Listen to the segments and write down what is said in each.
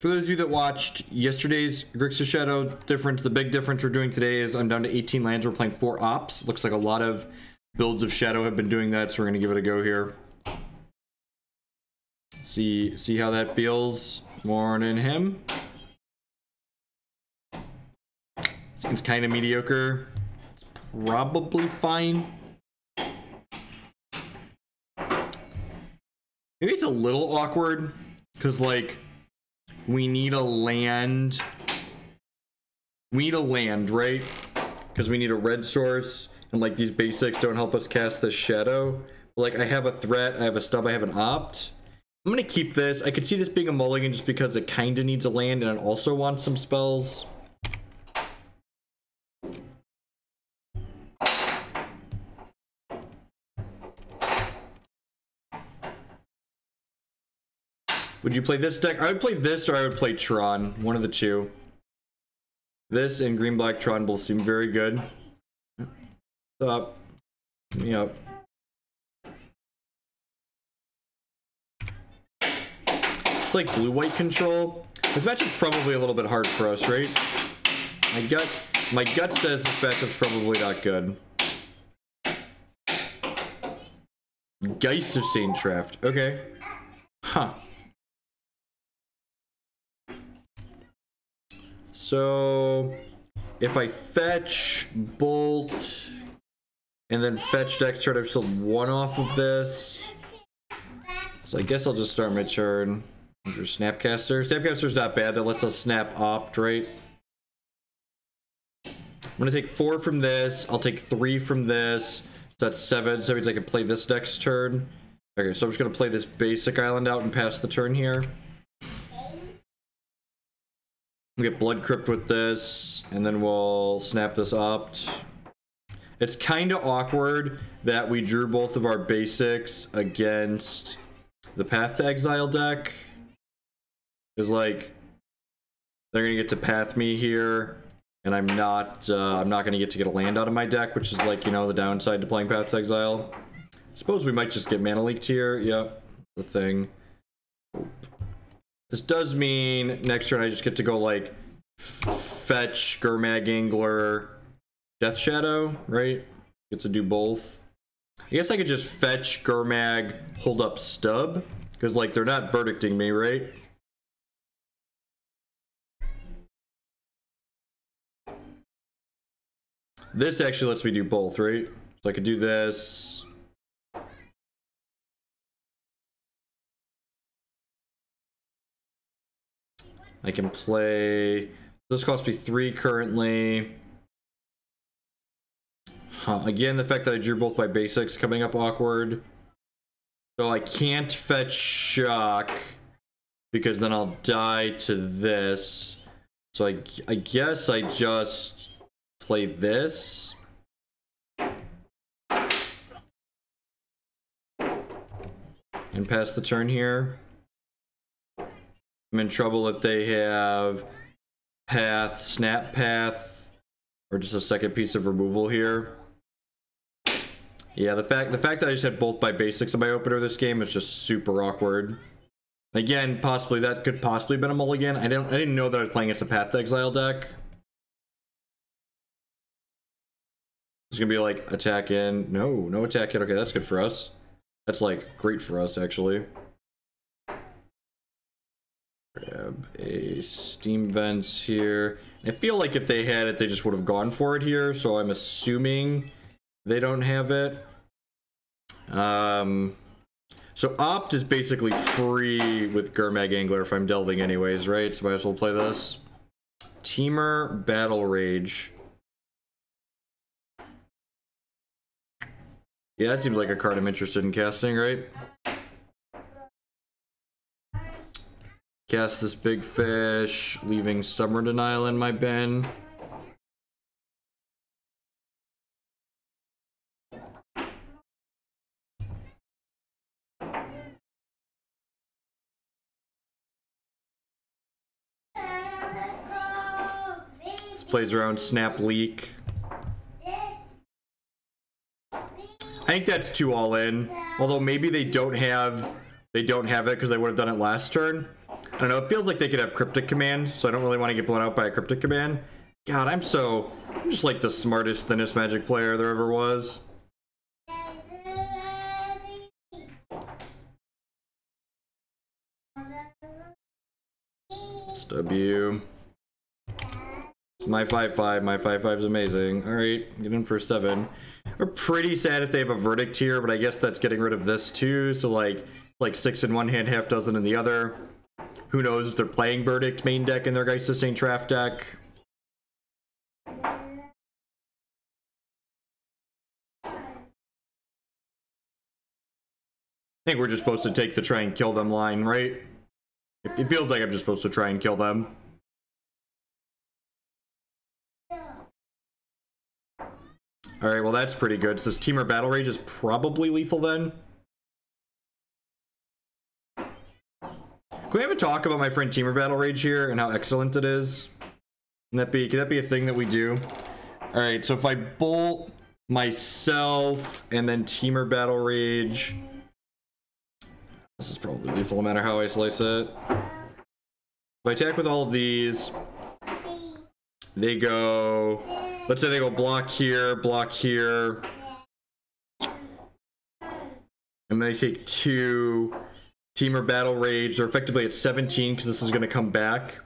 For those of you that watched yesterday's Grixis Shadow difference, the big difference we're doing today is I'm down to 18 lands. We're playing 4 ops. Looks like a lot of builds of Shadow have been doing that, so we're going to give it a go here. See how that feels. Morning him. It's kind of mediocre. It's probably fine. Maybe it's a little awkward because, like, we need a land. We need a land, right? Because we need a red source, and like these basics don't help us cast this Shadow. Like, I have a threat, I have a stub, I have an opt. I'm gonna keep this. I could see this being a mulligan just because it kind of needs a land, and it also wants some spells. Would you play this deck? I would play this, or I would play Tron. One of the two. This and green-black Tron both seem very good. Stop. Yep. It's like blue-white control. This matchup's probably a little bit hard for us, right? My gut says this matchup's probably not good. Geist of Saintraft. Okay. Huh. So, if I fetch, bolt, and then fetch next turn, I've still one off of this. So I guess I'll just start my turn. Under Snapcaster. Snapcaster's not bad. That lets us snap opt, right? I'm going to take 4 from this. I'll take 3 from this. So that's 7. So that means I can play this next turn. Okay, so I'm just going to play this basic island out and pass the turn here. We'll get Blood Crypt with this, and then we'll snap this opt. It's kind of awkward that we drew both of our basics against the Path to Exile deck. Is like, they're gonna get to path me here, and I'm not gonna get a land out of my deck, which is, like, you know, the downside to playing Path to Exile. Suppose we might just get mana leaked here. Yep, the thing. This does mean next turn I just get to go, like, fetch Gurmag Angler, Death Shadow, right? Get to do both. I guess I could just fetch Gurmag, hold up stub, because, like, they're not verdicting me, right? This actually lets me do both, right? So I could do this. I can play... This costs me 3 currently. Huh. Again, the fact that I drew both my basics coming up awkward. So I can't fetch Shock, because then I'll die to this. So I guess I just play this. And pass the turn here. I'm in trouble if they have path, snap path, or just a second piece of removal here. Yeah, the fact that I just had both my basics in my opener this game is just super awkward. Again, possibly that could possibly have been a mulligan. I didn't know that I was playing against a Path to Exile deck. It's gonna be like attack in. No attack in. Okay, that's good for us. That's like great for us actually. Grab a Steam Vents here. I feel like if they had it, they just would have gone for it here, so I'm assuming they don't have it. So Opt is basically free with Gurmag Angler if I'm delving anyways, right? So I might as well play this. Temur, Battle Rage. Yeah, that seems like a card I'm interested in casting, right? Cast this big fish, leaving Stubborn Denial in my bin. This plays around Snap Leak. I think that's 2 all in. Although maybe they don't have it because they would have done it last turn. I don't know, it feels like they could have Cryptic Command, so I don't really want to get blown out by a Cryptic Command. God, I'm just like the smartest, thinnest Magic player there ever was. It's W. My 5/5, my 5/5 is amazing. Alright, get in for 7. We're pretty sad if they have a Verdict here, but I guess that's getting rid of this too, so like 6 in one hand, half dozen in the other. Who knows if they're playing Verdict main deck in their Geist of St. Traff deck. I think we're just supposed to take the try and kill them line, right? It feels like I'm just supposed to try and kill them. Alright, well that's pretty good. So this Temur Battle Rage is probably lethal then. Can we have a talk about my friend Temur Battle Rage here and how excellent it is? Can that be a thing that we do? Alright, so if I bolt myself and then Temur Battle Rage, this is probably lethal no matter how I slice it. If I attack with all of these, they go, let's say they go block here, and they take 2 Temur Battle Rage. They're effectively at 17 because this is going to come back.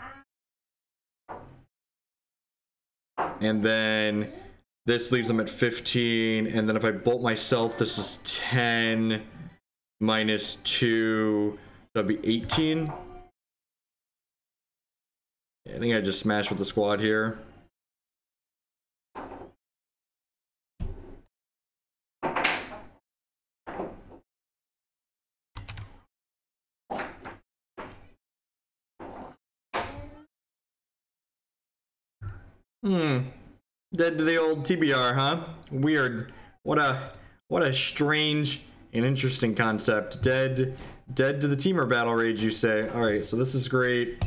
And then this leaves them at 15. And then if I bolt myself, this is 10 minus 2. That'd be 18. Yeah, I think I just smashed with the squad here. Dead to the old TBR, huh? Weird. What a strange and interesting concept. Dead to the Temur Battle Rage, you say. Alright, so this is great.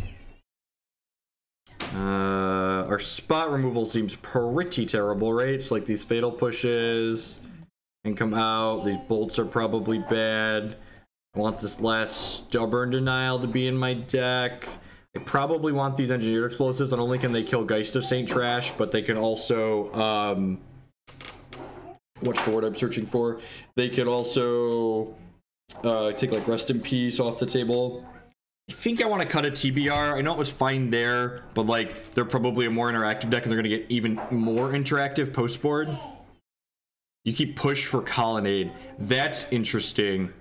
Our spot removal seems pretty terrible, right? It's like these fatal pushes and come out. These bolts are probably bad. I want this last stubborn denial to be in my deck. I probably want these engineered explosives. Not only can they kill Geist of St. Trash, but they can also, what's the word I'm searching for? They can also take like Rest in Peace off the table. I think I want to cut a TBR. I know it was fine there, but like they're probably a more interactive deck and they're going to get even more interactive post board. You keep push for Colonnade. That's interesting.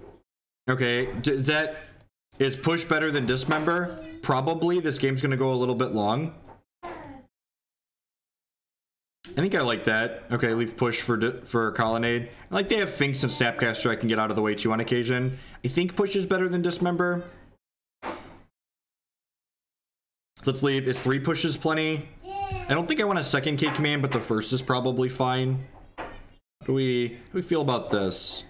Okay, is push better than Dismember? Probably. This game's going to go a little bit long. I think I like that. Okay, leave push for Colonnade. I like they have Finks and Snapcaster I can get out of the way too on occasion. I think push is better than Dismember. Let's leave. Is 3 pushes plenty? I don't think I want a second K command, but the first is probably fine. How do we feel about this?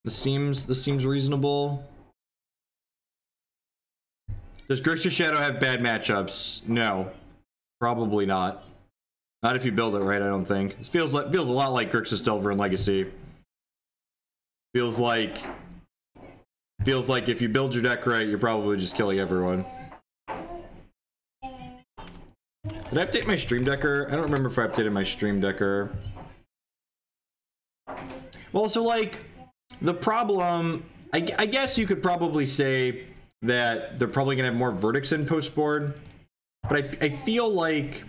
This seems reasonable. Does Grixis Shadow have bad matchups? No. Probably not. Not if you build it right, I don't think. This feels a lot like Grixis Delver in Legacy. Feels like if you build your deck right, you're probably just killing everyone. Did I update my Stream Decker? I don't remember if I updated my Stream Decker. Well, so like, the problem, I guess you could probably say that they're probably gonna have more verdicts in post board, but I feel like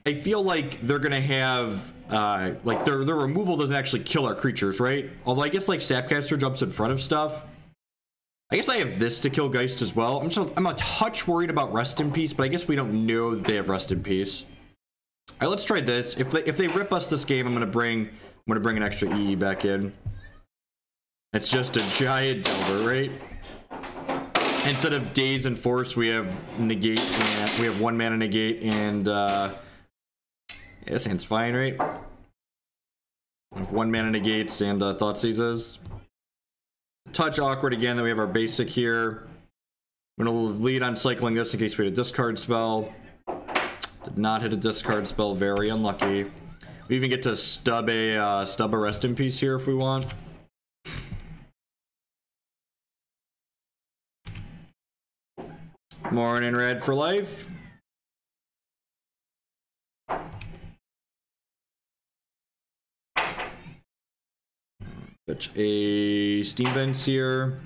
they're gonna have like their removal doesn't actually kill our creatures, right? Although I guess like Snapcaster jumps in front of stuff. I guess I have this to kill Geist as well. I'm a touch worried about Rest in Peace, but I guess we don't know that they have Rest in Peace. All right, let's try this. If they rip us this game, I'm gonna bring an extra EE back in. It's just a giant Delver, right? Instead of Daze and Force, we have Negate, and we have 1 mana Negate, and yeah, this hand's fine, right? We have 1 mana Negates and Thoughtseizes. Touch awkward again that we have our basic here. I'm gonna lead on cycling this in case we hit a discard spell. Did not hit a discard spell, very unlucky. We even get to stub a Rest in Peace here if we want. Morning, Red for life. Fetch a Steam Vents here.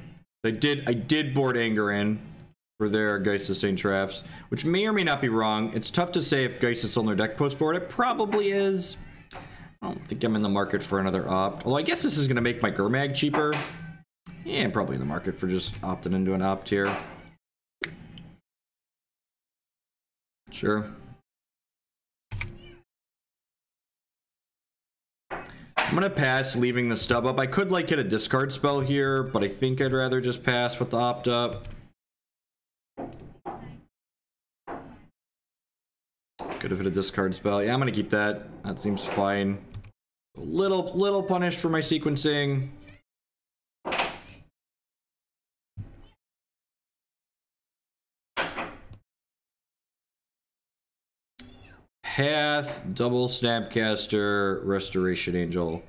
I did board Anger in for their Geist of St. Drafts, which may or may not be wrong. It's tough to say if Geist is on their deck post board. It probably is. I don't think I'm in the market for another opt. Although I guess this is going to make my Gurmag cheaper. Yeah, I'm probably in the market for just opting into an opt here. Sure. I'm gonna pass leaving the stub up. I could like get a discard spell here, but I think I'd rather just pass with the opt up. Could have hit a discard spell. Yeah, I'm gonna keep that. That seems fine. A little punished for my sequencing. Path, double Snapcaster, Restoration Angel.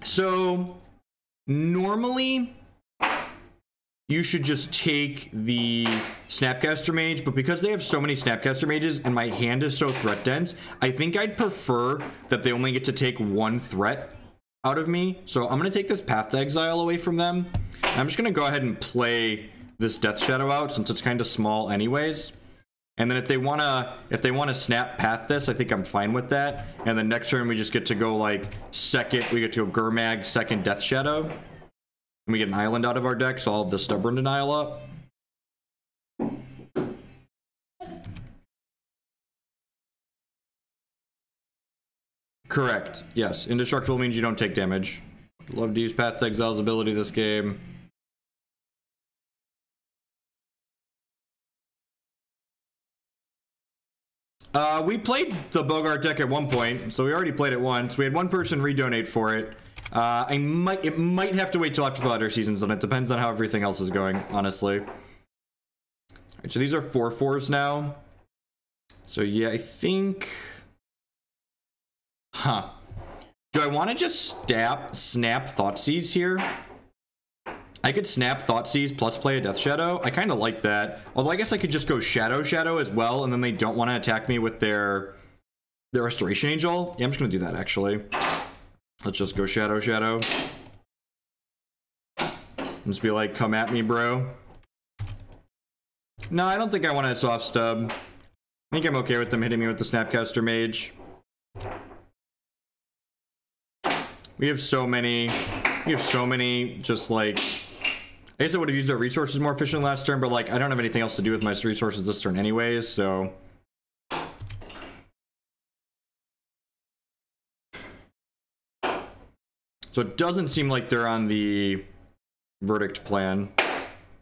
So, normally, you should just take the Snapcaster Mage, but because they have so many Snapcaster Mages and my hand is so threat dense, I think I'd prefer that they only get to take one threat out of me. So I'm going to take this Path to Exile away from them. I'm just going to go ahead and play this Death Shadow out since it's kind of small anyways. And then if they wanna snap path this, I think I'm fine with that. And then next turn we just get to go like second, we get to go Gurmag, second Death Shadow. And we get an island out of our deck, so I'll have the Stubborn Denial up. Correct, yes. Indestructible means you don't take damage. Love to use Path to Exile's ability this game. We played the Bogart deck at one point, so we already played it once. We had one person redonate for it. It might have to wait till after the latter seasons, and it depends on how everything else is going, honestly. Alright, so these are 4/4s now. So yeah, I think... Huh. Do I want to just snap Thoughtseize here? I could snap Thoughtseize plus play a Death Shadow. I kind of like that. Although I guess I could just go Shadow as well, and then they don't want to attack me with their Restoration Angel. Yeah, I'm just going to do that, actually. Let's just go Shadow. And just be like, come at me, bro. No, I don't think I want to soft stub. I think I'm okay with them hitting me with the Snapcaster Mage. We have so many just like... I guess I would have used our resources more efficiently last turn, but like I don't have anything else to do with my resources this turn anyways, so... So it doesn't seem like they're on the verdict plan.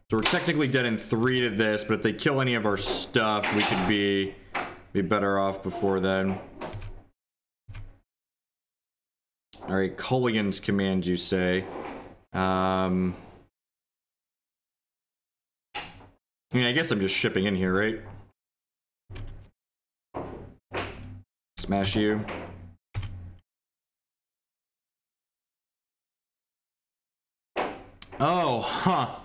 So we're technically dead in 3 to this, but if they kill any of our stuff, we could be better off before then. Alright, Kolaghan's command, you say. I mean, I guess I'm just shipping in here, right? Smash you. Oh, huh.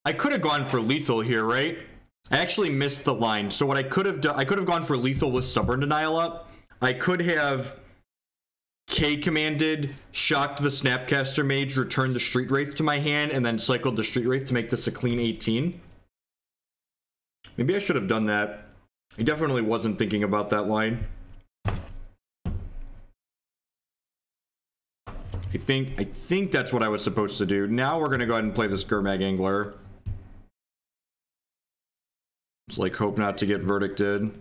I could have gone for lethal here, right? I actually missed the line. So what I could have done, I could have gone for lethal with Stubborn Denial up. I could have K-commanded, shocked the Snapcaster Mage, returned the Street Wraith to my hand, and then cycled the Street Wraith to make this a clean 18. Maybe I should have done that. I definitely wasn't thinking about that line. I think that's what I was supposed to do. Now we're gonna go ahead and play this Gurmag Angler. Just like hope not to get verdicted.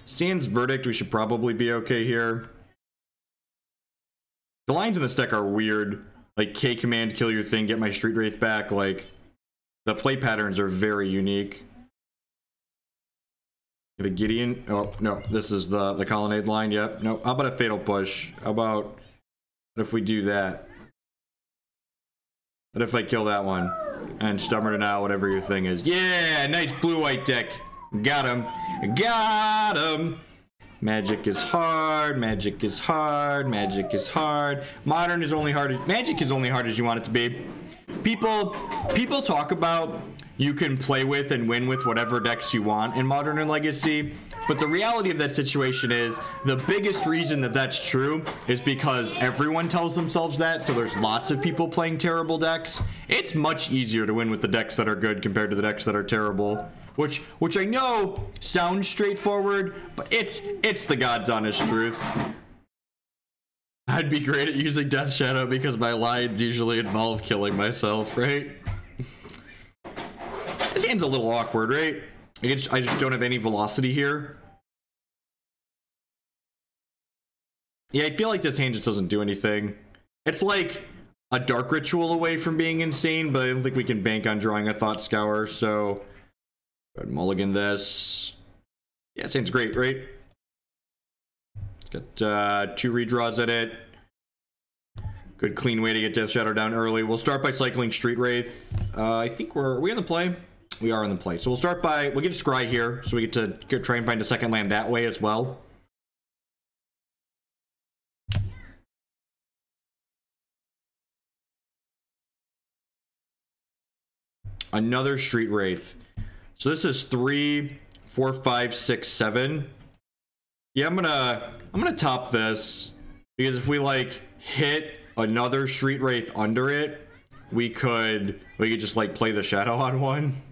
Sans verdict, we should probably be okay here. The lines in this deck are weird. Like K command, kill your thing, get my Street Wraith back. Like the play patterns are very unique. You have a Gideon. Oh no, this is the colonnade line. Yep. No. How about a fatal push? How about what if we do that? What if I kill that one and Stubborn Denial, whatever your thing is? Yeah, nice blue-white deck. Got him. Got him. Magic is hard, magic is hard, magic is hard. Modern is only hard, magic is only hard as you want it to be. People talk about you can play with and win with whatever decks you want in Modern and Legacy, but the reality of that situation is the biggest reason that that's true is because everyone tells themselves that, so there's lots of people playing terrible decks. It's much easier to win with the decks that are good compared to the decks that are terrible. Which I know sounds straightforward, but it's the God's honest truth. I'd be great at using Death Shadow because my lines usually involve killing myself, right? This hand's a little awkward, right? I just don't have any velocity here. Yeah, I feel like this hand just doesn't do anything. It's like a Dark Ritual away from being insane, but I don't think we can bank on drawing a Thought Scour, so... Go ahead and mulligan this. Yeah, it seems great, right? Got 2 redraws at it. Good clean way to get Death Shadow down early. We'll start by cycling Street Wraith. I think are we in the play? We are in the play. So we'll start by, we'll get a Scry here, so we get to try and find a second land that way as well. Another Street Wraith. So this is 3, 4, 5, 6, 7. Yeah, I'm gonna top this because if we like hit another Street Wraith under it, we could just like play the shadow on one.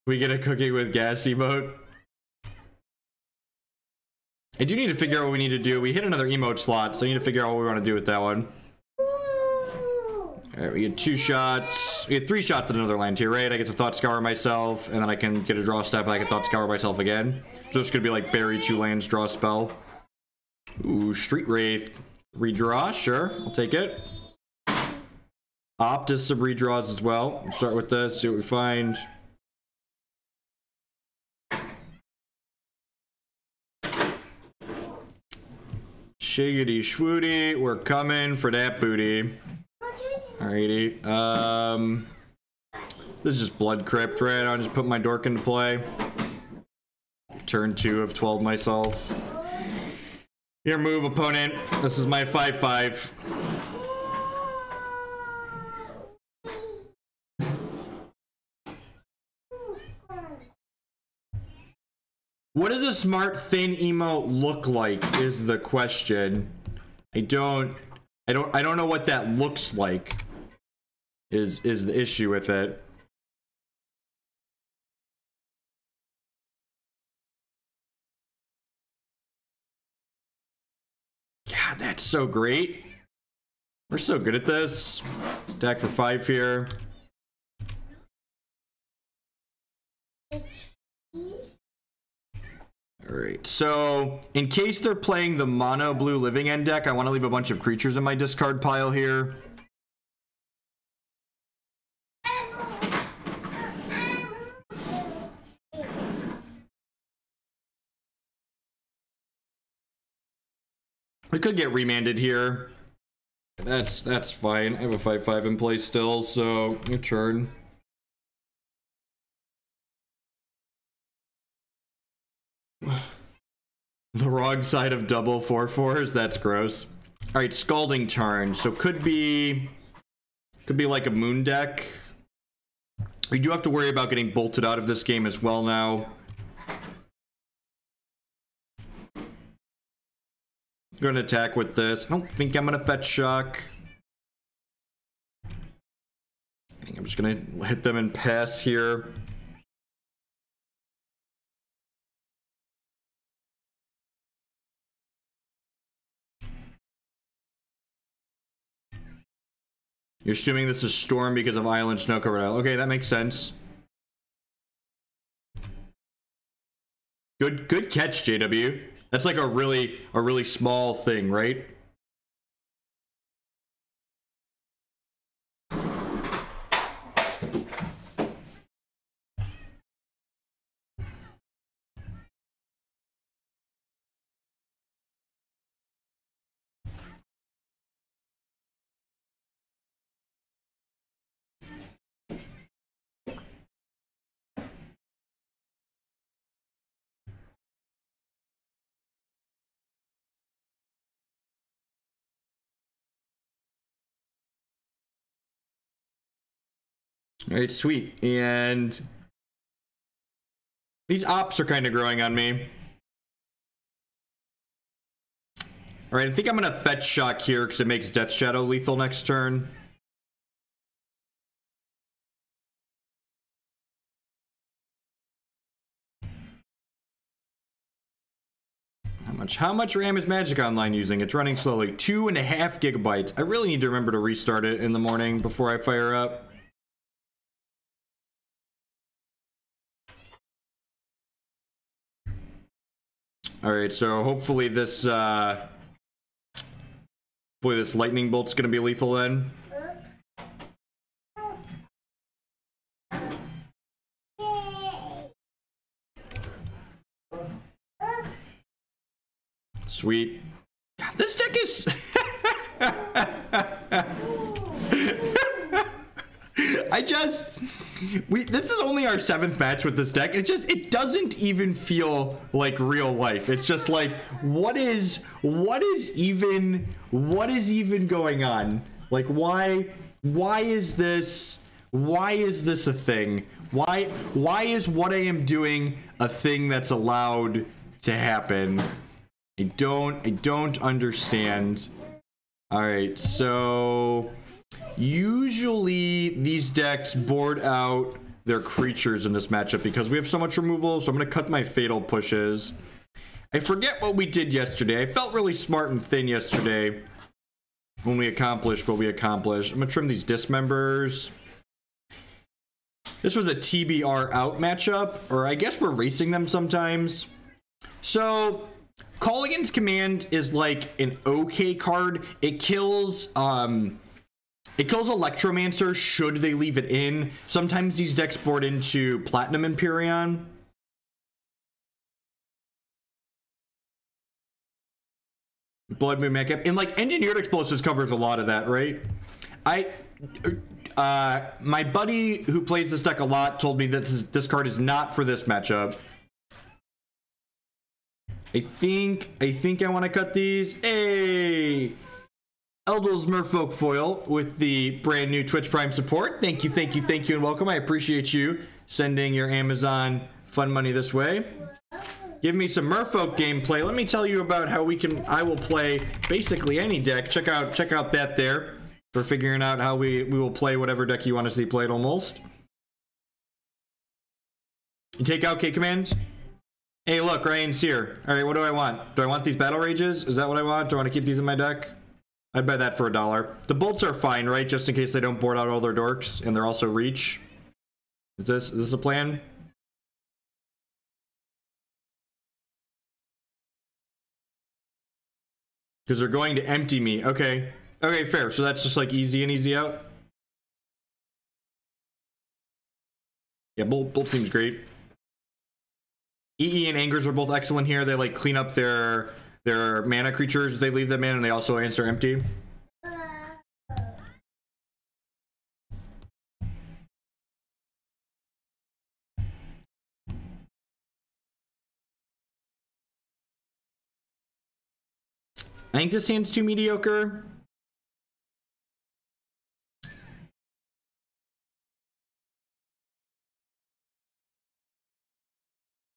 We get a cookie with gas emote. I do need to figure out what we need to do. We hit another emote slot, so I need to figure out what we want to do with that one. Alright, we get 2 shots. We get 3 shots at another land here, right? I get to Thought Scour myself, and then I can get a draw step, and I can Thought Scour myself again. So it's gonna be like bury 2 lands, draw a spell. Ooh, Street Wraith. Redraw, sure, I'll take it. Optus some redraws as well. We'll start with this, see what we find. Shiggity schwoody, we're coming for that booty. Alrighty. This is just Blood Crypt, right? I'll just put my dork into play. Turn 2 of 12 myself. Your move, opponent. This is my 5/5. What does a smart thin emote look like is the question. I don't know what that looks like is the issue with it. God, that's so great. We're so good at this. Attack for 5 here. Alright, so in case they're playing the mono blue living end deck, I want to leave a bunch of creatures in my discard pile here. We could get remanded here. That's fine. I have a 5/5 in play still, so your turn. The wrong side of double 4/4s, that's gross. Alright, Scalding Tarn. So could be like a moon deck. We do have to worry about getting bolted out of this game as well now. Going to attack with this. I don't think I'm going to fetch shock. I think I'm just going to hit them and pass here. You're assuming this is Storm because of Island Snow Covered Island. Okay, that makes sense. Good catch, JW. That's like a really small thing, right? All right, sweet. And these ops are kind of growing on me. All right, I think I'm going to fetch Shock here because it makes Death Shadow lethal next turn. How much RAM is Magic Online using? It's running slowly. 2.5 gigabytes. I really need to remember to restart it in the morning before I fire up. All right, so hopefully this lightning bolt's gonna be lethal then. Sweet. God, this deck is this is only our 7th match with this deck. It doesn't even feel like real life. It's just like, what is even going on? Like, why is this a thing? Why is what I am doing a thing that's allowed to happen? I don't understand. All right, so usually these decks board out their creatures in this matchup because we have so much removal, so I'm going to cut my fatal pushes. I forget what we did yesterday. I felt really smart and thin yesterday when we accomplished what we accomplished. I'm going to trim these dismembers. This was a TBR out matchup, or I guess we're racing them sometimes. So Kolaghan's Command is like an okay card. It kills Electromancer should they leave it in. Sometimes these decks board into Platinum Empyrean. Blood Moon Makeup. And like Engineered Explosives covers a lot of that, right? My buddy who plays this deck a lot told me that this card is not for this matchup. I think I want to cut these. Hey, Eldol's Merfolk foil with the brand new Twitch Prime support. Thank you, and welcome. I appreciate you sending your Amazon fun money this way. Give me some Merfolk gameplay. Let me tell you about how I will play basically any deck. Check out that there for figuring out how we will play whatever deck you want to see played almost. You take out K commands. Hey, look, Ryan's here. All right, what do I want? Do I want these Battle Rages? Is that what I want? Do I want to keep these in my deck? I'd buy that for $1. The bolts are fine, right? Just in case they don't board out all their dorks, and they're also reach. Is this a plan? Because they're going to empty me. Okay. Okay, fair. So that's just like easy in, easy out. Yeah, bolt seems great. EE and Angers are both excellent here. They like clean up their mana creatures. They leave them in, and they also answer empty. I think this hand's too mediocre.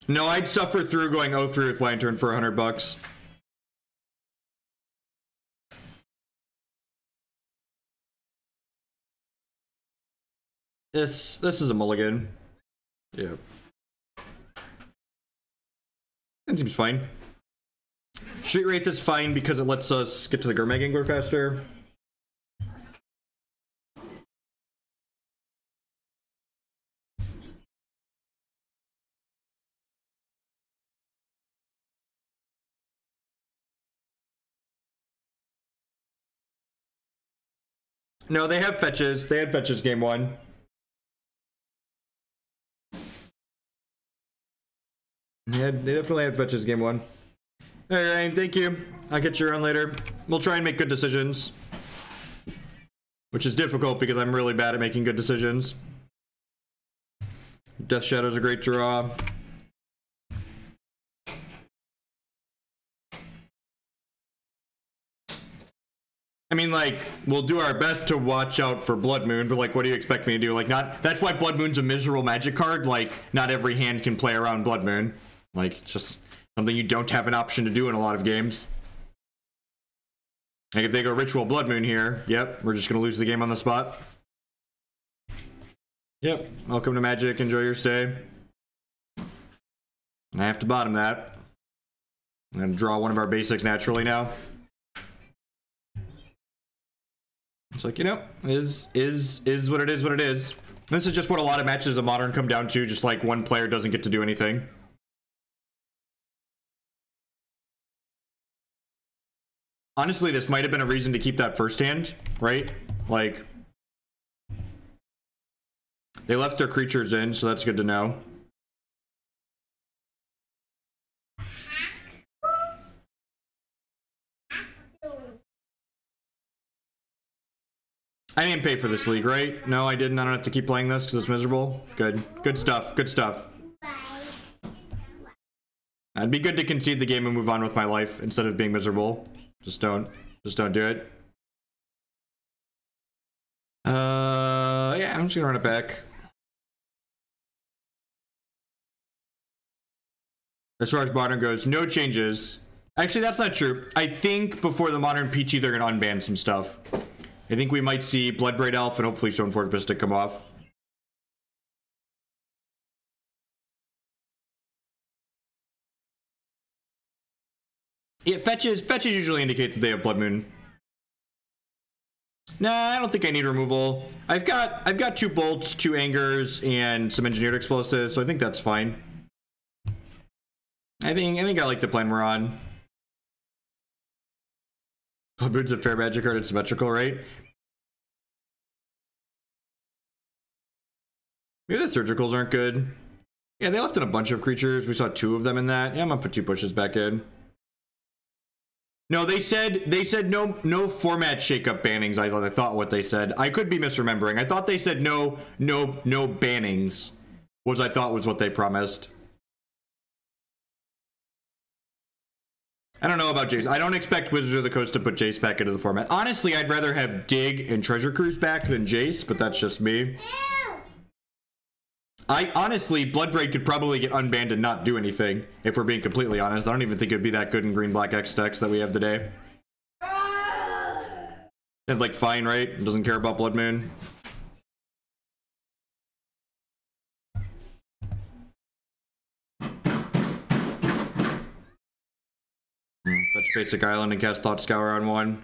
No, I'd suffer through going 0-3 with Lantern for $100. This is a mulligan. Yeah. That seems fine. Street Wraith is fine because it lets us get to the Gurmag Angler faster. No, they have fetches. They had fetches game 1. Yeah, they definitely had fetches game 1. All right, Ryan, thank you. I'll get you around later. We'll try and make good decisions. Which is difficult because I'm really bad at making good decisions. Death Shadow's a great draw. I mean, like, we'll do our best to watch out for Blood Moon, but, like, what do you expect me to do? Like, not... That's why Blood Moon's a miserable magic card. Like, not every hand can play around Blood Moon. Like, it's just something you don't have an option to do in a lot of games. Like, if they go Ritual Blood Moon here, yep, we're just gonna lose the game on the spot. Yep, welcome to Magic, enjoy your stay. And I have to bottom that. I'm gonna draw one of our basics naturally now. It's like, you know, is what it is what it is. This is just what a lot of matches of Modern come down to, just like one player doesn't get to do anything. Honestly, this might have been a reason to keep that first hand, right? Like, they left their creatures in, so that's good to know. I didn't pay for this league, right? No, I didn't. I don't have to keep playing this because it's miserable. Good. Good stuff. Good stuff. It'd be good to concede the game and move on with my life instead of being miserable. Just don't do it. Yeah, I'm just gonna run it back. As far as Modern goes, no changes. Actually, that's not true. I think before the Modern PT, they're gonna unban some stuff. I think we might see Bloodbraid Elf and hopefully Stoneforge Mystic come off. Yeah, fetches usually indicate that they have Blood Moon. Nah, I don't think I need removal. I've got 2 bolts, 2 angers, and some engineered explosives, so I think that's fine. I think I like the plan we're on. Blood Moon's a fair magic card, it's symmetrical, right? Maybe the surgicals aren't good. Yeah, they left in a bunch of creatures. We saw 2 of them in that. Yeah, I'm gonna put 2 pushes back in. No, they said no format shakeup bannings. I thought what they said. I could be misremembering. I thought they said no bannings. Which I thought was what they promised. I don't know about Jace. I don't expect Wizards of the Coast to put Jace back into the format. Honestly, I'd rather have Dig and Treasure Cruise back than Jace, but that's just me. Honestly, Bloodbraid could probably get unbanned and not do anything, if we're being completely honest. I don't even think it'd be that good in green-black X decks that we have today. It's like fine, right? It doesn't care about Blood Moon. Fetch basic island and cast Thought Scour on 1.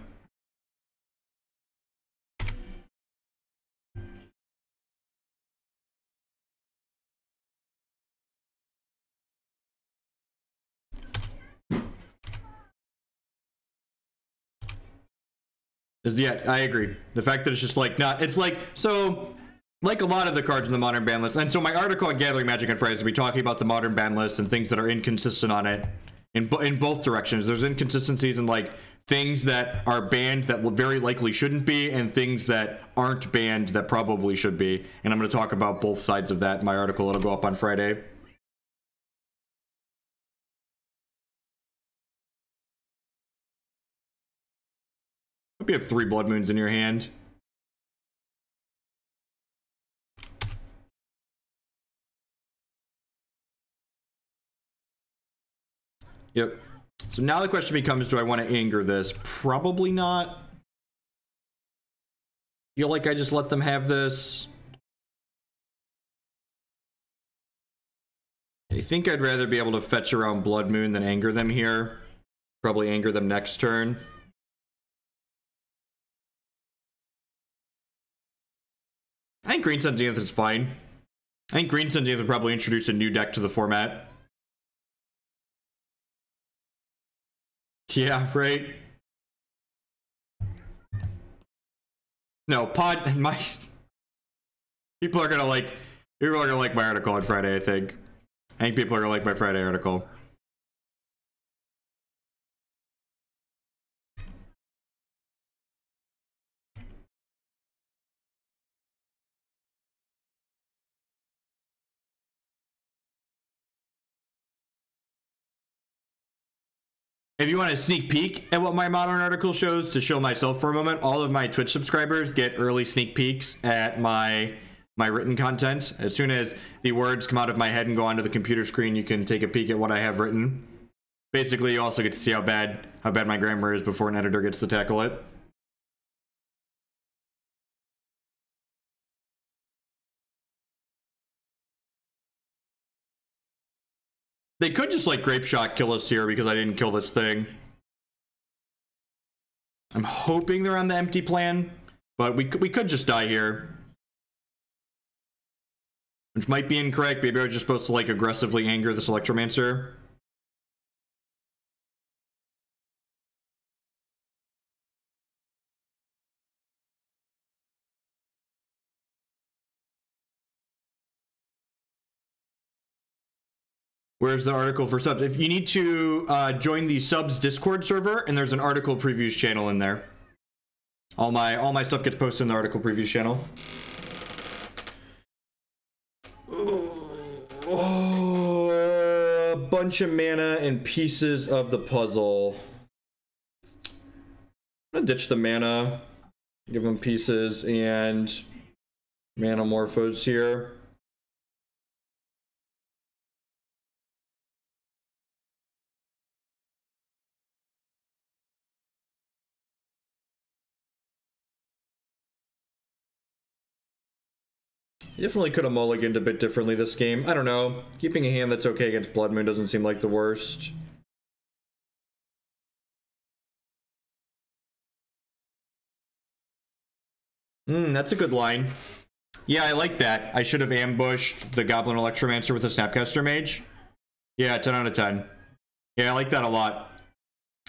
Yeah, I agree. The fact that it's just like not, it's like, so like a lot of the cards in the Modern ban list, and so my article on Gathering Magic on Friday is going to be talking about the Modern ban list and things that are inconsistent on it in both directions. There's inconsistencies in like things that are banned that very likely shouldn't be, and things that aren't banned that probably should be. And I'm going to talk about both sides of that in my article. It'll go up on Friday. Hope you have 3 Blood Moons in your hand. Yep. So now the question becomes, do I want to anger this? Probably not. Feel like I just let them have this. I think I'd rather be able to fetch around Blood Moon than anger them here. Probably anger them next turn. I think Green Sun Zenith is fine. I think Green Sun Zenith would probably introduce a new deck to the format. Yeah, right. No, my people are gonna like my article on Friday, I think. I think people are gonna like my Friday article. If you want a sneak peek at what my Modern article shows, to show myself for a moment, all of my Twitch subscribers get early sneak peeks at my written content. As soon as the words come out of my head and go onto the computer screen, you can take a peek at what I have written. Basically, you also get to see how bad my grammar is before an editor gets to tackle it. They could just like Grape Shot kill us here because I didn't kill this thing. I'm hoping they're on the empty plan, but we could just die here. Which might be incorrect. Maybe I was just supposed to like aggressively anger this Electromancer. Where's the article for subs? If you need to join the subs Discord server, and there's an article previews channel in there. All my stuff gets posted in the article previews channel. Oh, a bunch of mana and pieces of the puzzle. I'm gonna ditch the mana, give them pieces and mana morphos here. Definitely could have mulliganed a bit differently this game. I don't know. Keeping a hand that's okay against Blood Moon doesn't seem like the worst. That's a good line. Yeah, I like that. I should have ambushed the Goblin Electromancer with a Snapcaster Mage. Yeah, 10 out of 10. Yeah, I like that a lot.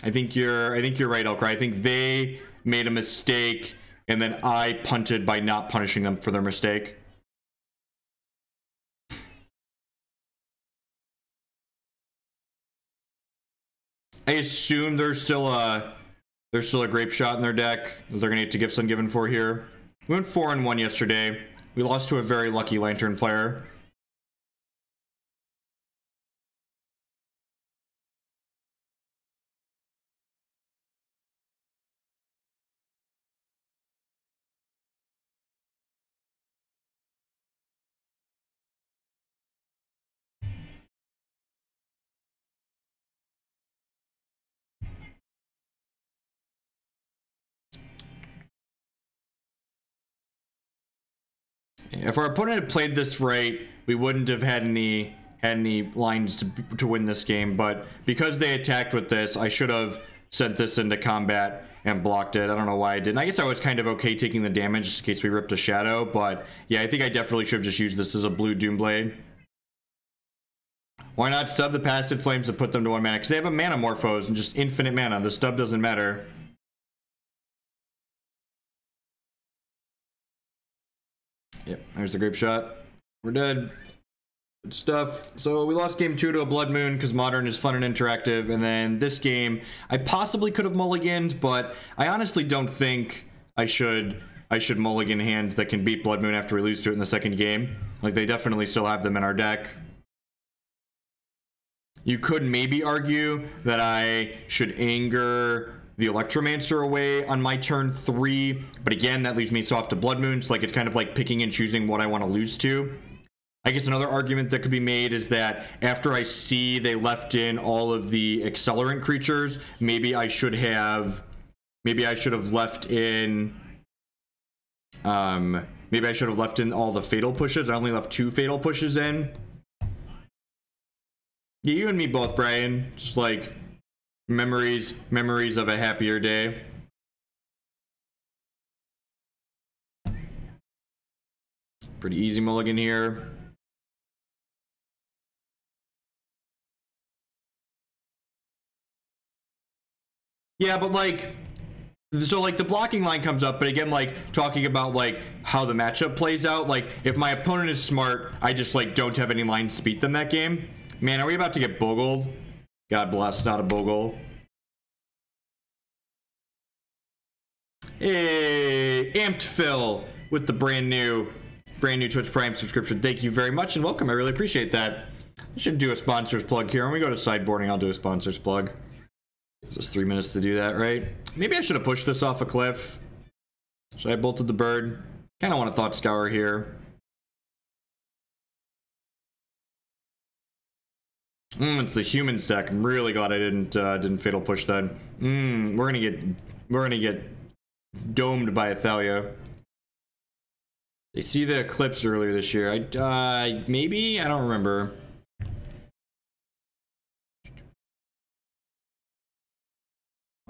I think you're right, Elkry. I think they made a mistake, and then I punted by not punishing them for their mistake. I assume there's still a Grape Shot in their deck that they're gonna get to Gifts Ungiven for here. We went 4-1 yesterday. We lost to a very lucky Lantern player. If our opponent had played this right, we wouldn't have had any lines to win this game, but because they attacked with this, I should have sent this into combat and blocked it. I don't know why I didn't. I guess I was kind of okay taking the damage just in case we ripped a shadow, but yeah, I think I definitely should have just used this as a blue Doomblade. Why not stub the Passive Flames to put them to 1 mana? Because they have a mana morphos and just infinite mana. The stub doesn't matter. Yep, there's the Grape Shot. We're dead. Good stuff. So we lost game 2 to a Blood Moon because Modern is fun and interactive, and then this game I possibly could have mulliganed, but I honestly don't think I should mulligan hand that can beat Blood Moon after we lose to it in the second game. Like, they definitely still have them in our deck. You could maybe argue that I should anger the Electromancer away on my turn 3, but again, that leaves me soft to Blood Moon, so like it's kind of like picking and choosing what I want to lose to. I guess another argument that could be made is that after I see they left in all of the accelerant creatures, maybe I should have left in all the fatal pushes. I only left 2 fatal pushes in. Yeah, you and me both, Brian. Just like memories of a happier day. Pretty easy mulligan here. Yeah, but like, so like the blocking line comes up, but again, like talking about like how the matchup plays out, like if my opponent is smart, I just like don't have any lines to beat them that game. Man, are we about to get bogled? God bless, not a bogle. Hey, Amped Phil with the brand new Twitch Prime subscription. Thank you very much and welcome. I really appreciate that. I should do a sponsors plug here. When we go to sideboarding, I'll do a sponsors plug. Gives us 3 minutes to do that, right? Maybe I should have pushed this off a cliff. Should I have bolted the bird? Kind of want a Thought Scour here. It's the human stack. I'm really glad I didn't fatal push that. We're gonna get domed by Athalia. They see the eclipse earlier this year. Maybe? I don't remember.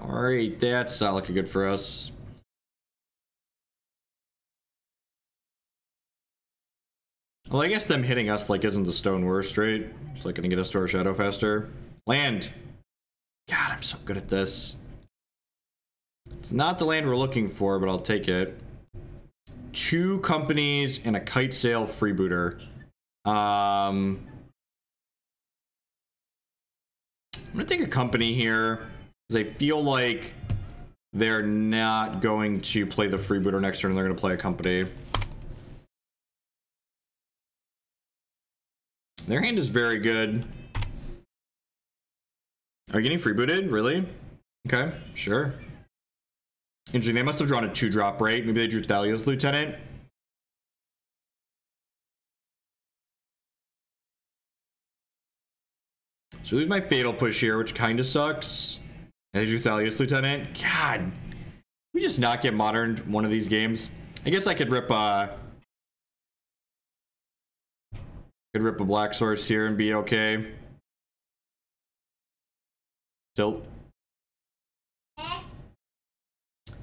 Alright, that's not looking good for us. Well, I guess them hitting us, like, isn't the stone worst, right? It's like gonna get us to our shadow faster. Land! God, I'm so good at this. It's not the land we're looking for, but I'll take it. 2 companies and a kite sail freebooter. I'm gonna take a company here, because I feel like they're not going to play the freebooter next turn, they're gonna play a company. Their hand is very good. Are you getting freebooted? Really? Okay, sure. Interesting, they must have drawn a 2-drop, right? Maybe they drew Thalia's Lieutenant. So lose my fatal push here, which kind of sucks. And they drew Thalia's Lieutenant. God, we just not get moderned one of these games. I guess I could rip a black source here and be okay. Tilt.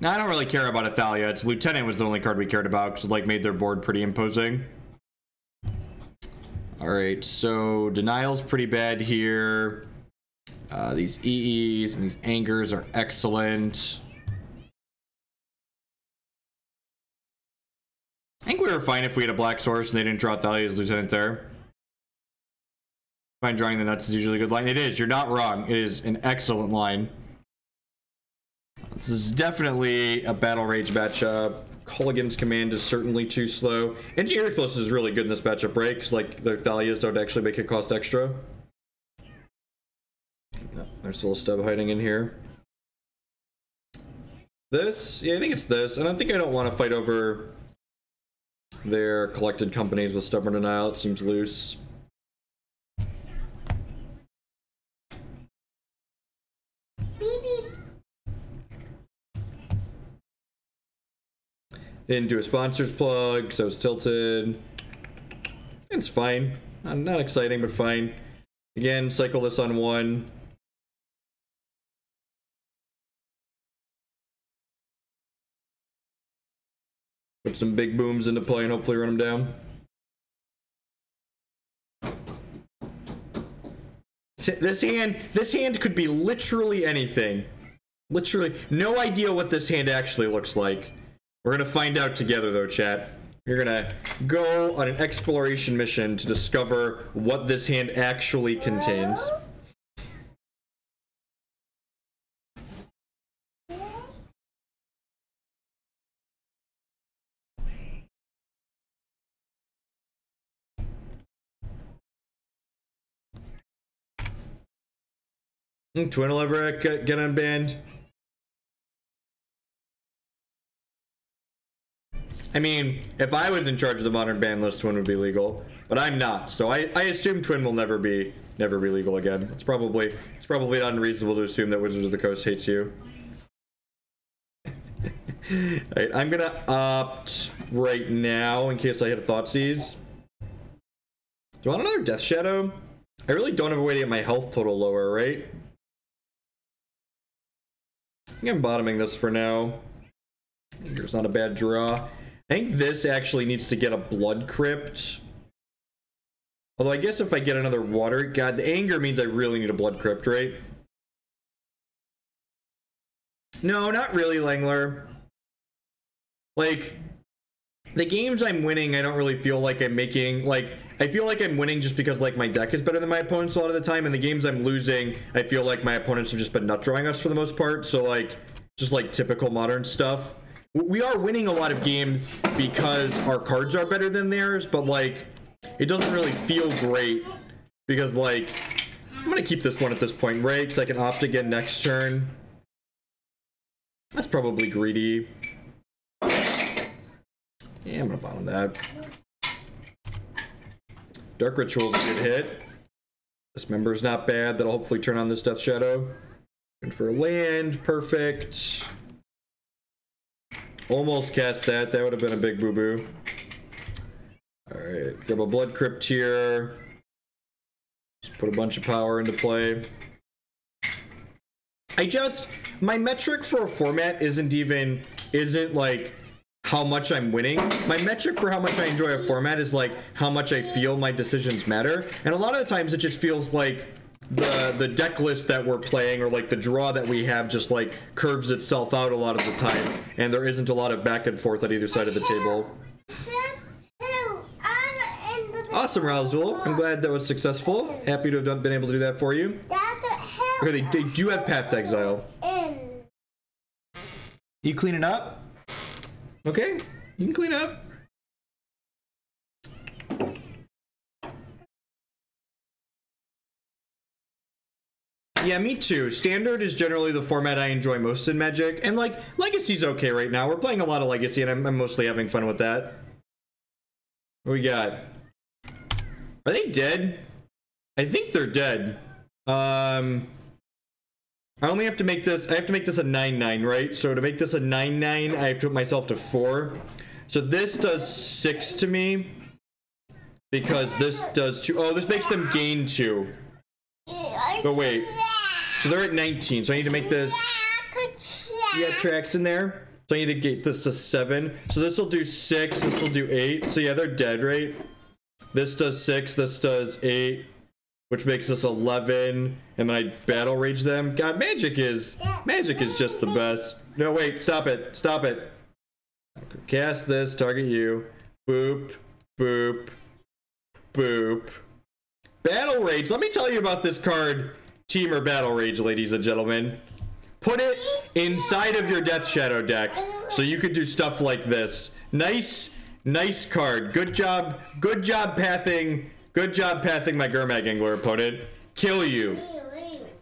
Now I don't really care about Athalia. Its Lieutenant was the only card we cared about because it like made their board pretty imposing. Alright, so Denial's pretty bad here. These EEs and these Angers are excellent. I think we were fine if we had a black source and they didn't draw Thalia's Lieutenant there. Fine, drawing the nuts is usually a good line. It is, you're not wrong. It is an excellent line. This is definitely a battle rage matchup. Kolaghan's command is certainly too slow. Engineer Explosives is really good in this matchup, right? Because like the Thalias don't actually make it cost extra. Oh, there's still a stub hiding in here. This? Yeah, I think it's this. And I think I don't want to fight over their collected companies with Stubborn Denial. It seems loose. Didn't do a sponsors plug because I was tilted. It's fine. Not exciting, but fine. Again, cycle this on 1. Put some big booms into play and hopefully run them down. This hand could be literally anything. Literally, no idea what this hand actually looks like. We're gonna find out together though, chat. You're gonna go on an exploration mission to discover what this hand actually contains. Twin will ever get unbanned? I mean, if I was in charge of the modern ban list, Twin would be legal, but I'm not. So I assume Twin will never be legal again. It's probably not unreasonable to assume that Wizards of the Coast hates you. Alright, I'm gonna opt right now in case I hit a Thoughtseize. Do I want another Death Shadow? I really don't have a way to get my health total lower, right? I think I'm bottoming this for now. It's not a bad draw. I think this actually needs to get a Blood Crypt. Although I guess if I get another water... God, the anger means I really need a Blood Crypt, right? No, not really, Langler. Like, the games I'm winning, I don't really feel like I'm making... Like, I feel like I'm winning just because, like, my deck is better than my opponents a lot of the time. And the games I'm losing, I feel like my opponents have just been nut drawing us for the most part. So, like, just, like, typical modern stuff. We are winning a lot of games because our cards are better than theirs, but like it doesn't really feel great because like I'm gonna keep this one at this point, right? Because I can opt again next turn. That's probably greedy. Yeah, I'm gonna bottom that. Dark Ritual's a good hit. Dismember's not bad. That'll hopefully turn on this Death Shadow. And for a land, perfect. Almost cast that. That would have been a big boo-boo. Alright, grab a Blood Crypt here. Just put a bunch of power into play. My metric for a format isn't like how much I'm winning. My metric for how much I enjoy a format is like how much I feel my decisions matter. And a lot of the times it just feels like the deck list that we're playing or like the draw that we have just like curves itself out a lot of the time. And there isn't a lot of back and forth at either side of the table. Awesome, Raoul. I'm glad that was successful. Happy to have been able to do that for you. Okay, they do have Path to Exile. You cleaning up? Okay, you can clean up. Yeah, me too. Standard is generally the format I enjoy most in Magic. And like, Legacy's okay right now. We're playing a lot of Legacy and I'm mostly having fun with that. What we got? Are they dead? I think they're dead. I only have to make this, I have to make this a 9/9, right? So to make this a 9/9, I have to put myself to 4. So this does 6 to me. Because this does 2. Oh, this makes them gain 2. But wait. So they're at 19. So I need to make this. Yeah, tracks in there. So I need to get this to 7. So this will do 6. This will do 8. So yeah, they're dead, right? This does 6. This does 8. Which makes us 11, and then I battle rage them. God, Magic is just the best. No, wait, stop it, stop it. Cast this, target you. Boop, boop, boop. Battle rage. Let me tell you about this card, Temur Battle Rage, ladies and gentlemen. Put it inside of your Death Shadow deck, so you could do stuff like this. Nice card. Good job pathing. Good job pathing my Gurmag Angler opponent. Kill you.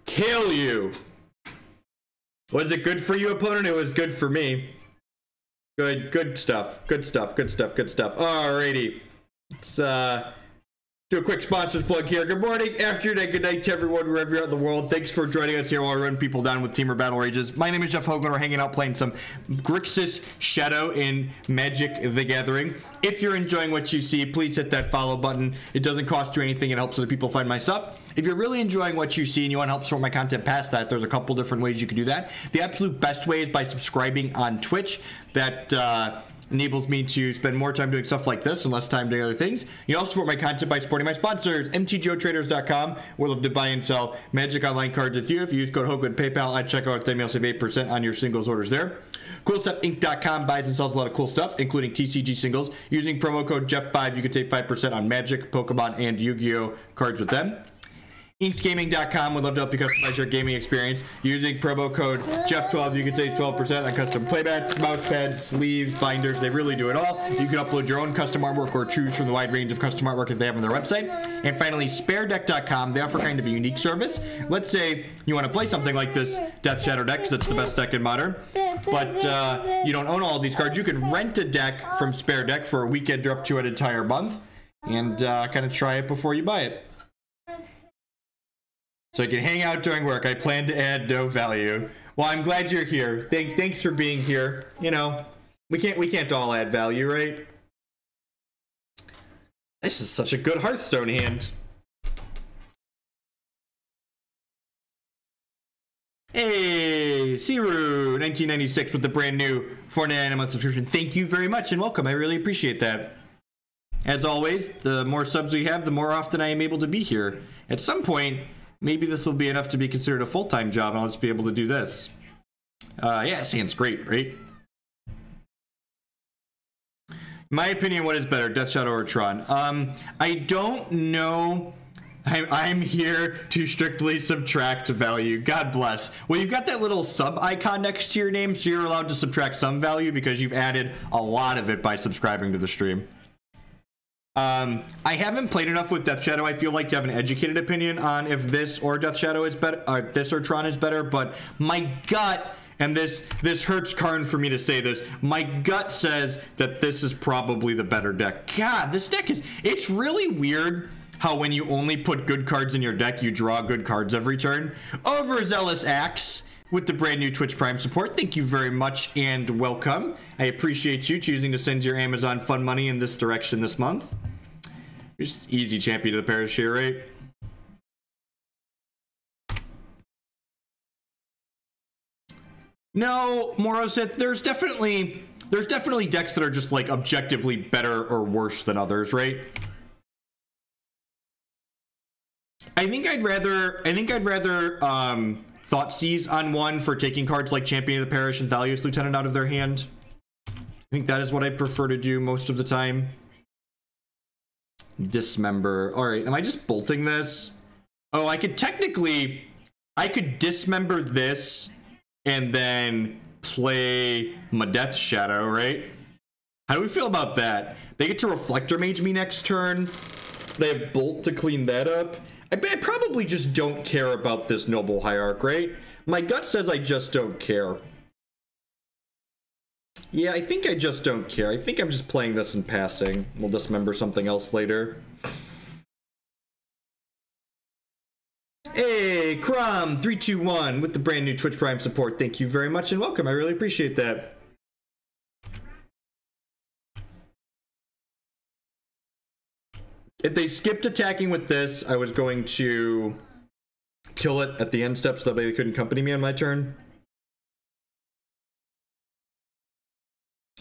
Kill you. Was it good for you, opponent? It was good for me. Good stuff. Good stuff. Alrighty. Let's do a quick sponsors plug here. Good morning, afternoon, good night to everyone wherever you're at in the world. Thanks for joining us here while I run people down with Temur Battle Rages. My name is Jeff Hoagland. We're hanging out playing some Grixis Shadow in Magic the Gathering. If you're enjoying what you see, please hit that follow button. It doesn't cost you anything. It helps other people find my stuff. If you're really enjoying what you see and you want to help support my content past that, there's a couple different ways you can do that. The absolute best way is by subscribing on Twitch. That enables me to spend more time doing stuff like this and less time doing other things. You also support my content by supporting my sponsors, mtgotraders.com. We're looking to buy and sell Magic Online cards with you. If you use code Hoagland PayPal at checkout, then you'll save 8% on your singles orders there. CoolStuffInc.com buys and sells a lot of cool stuff, including TCG singles. Using promo code Jeff5, you can save 5% on Magic, Pokemon, and Yu-Gi-Oh cards with them. InkedGaming.com would love to help you customize your gaming experience. Using promo code Jeff12, you can save 12% on custom playbats, mouse pads, sleeves, binders. They really do it all. You can upload your own custom artwork or choose from the wide range of custom artwork that they have on their website. And finally, SpareDeck.com. They offer kind of a unique service. Let's say you want to play something like this Death Shadow deck, because it's the best deck in Modern, but you don't own all of these cards. You can rent a deck from Spare Deck for a weekend or up to an entire month and kind of try it before you buy it. So you can hang out during work. I plan to add no value. Well, I'm glad you're here. Thanks for being here. You know, we can't all add value, right? This is such a good Hearthstone hand. Hey, Siru, 1996 with the brand new $4.99 a month subscription. Thank you very much and welcome. I really appreciate that. As always, the more subs we have, the more often I am able to be here. At some point, maybe this will be enough to be considered a full-time job and I'll just be able to do this. Yeah, sounds great, right? My opinion, what is better, Death Shadow or Tron? I don't know. I'm here to strictly subtract value. God bless. Well, you've got that little sub icon next to your name, so you're allowed to subtract some value because you've added a lot of it by subscribing to the stream. I haven't played enough with Death Shadow, I feel like, to have an educated opinion on if this or Death Shadow is better, or this or Tron is better, but my gut, and this hurts Karn for me to say this, my gut says that this is probably the better deck. God, this deck is, it's really weird how when you only put good cards in your deck, you draw good cards every turn. Overzealous Axe with the brand new Twitch Prime support. Thank you very much and welcome. I appreciate you choosing to send your Amazon fun money in this direction this month. Just easy champion of the parish here, right? No, Morosith, there's definitely decks that are just like objectively better or worse than others, right? I think I'd rather Thoughtseize on one for taking cards like Champion of the Parish and Thalia's Lieutenant out of their hand. I think that is what I prefer to do most of the time. Dismember. All right, am I just bolting this? Oh, I could dismember this and then play my Death Shadow, right? How do we feel about that? They get to Reflector Mage me next turn. They have Bolt to clean that up. I probably just don't care about this Noble Hierarch, right? My gut says I just don't care. Yeah, I think I just don't care. I think I'm just playing this and passing. We'll dismember something else later. Hey, Crom321 with the brand new Twitch Prime support. Thank you very much and welcome. I really appreciate that. If they skipped attacking with this, I was going to kill it at the end step so that they couldn't accompany me on my turn.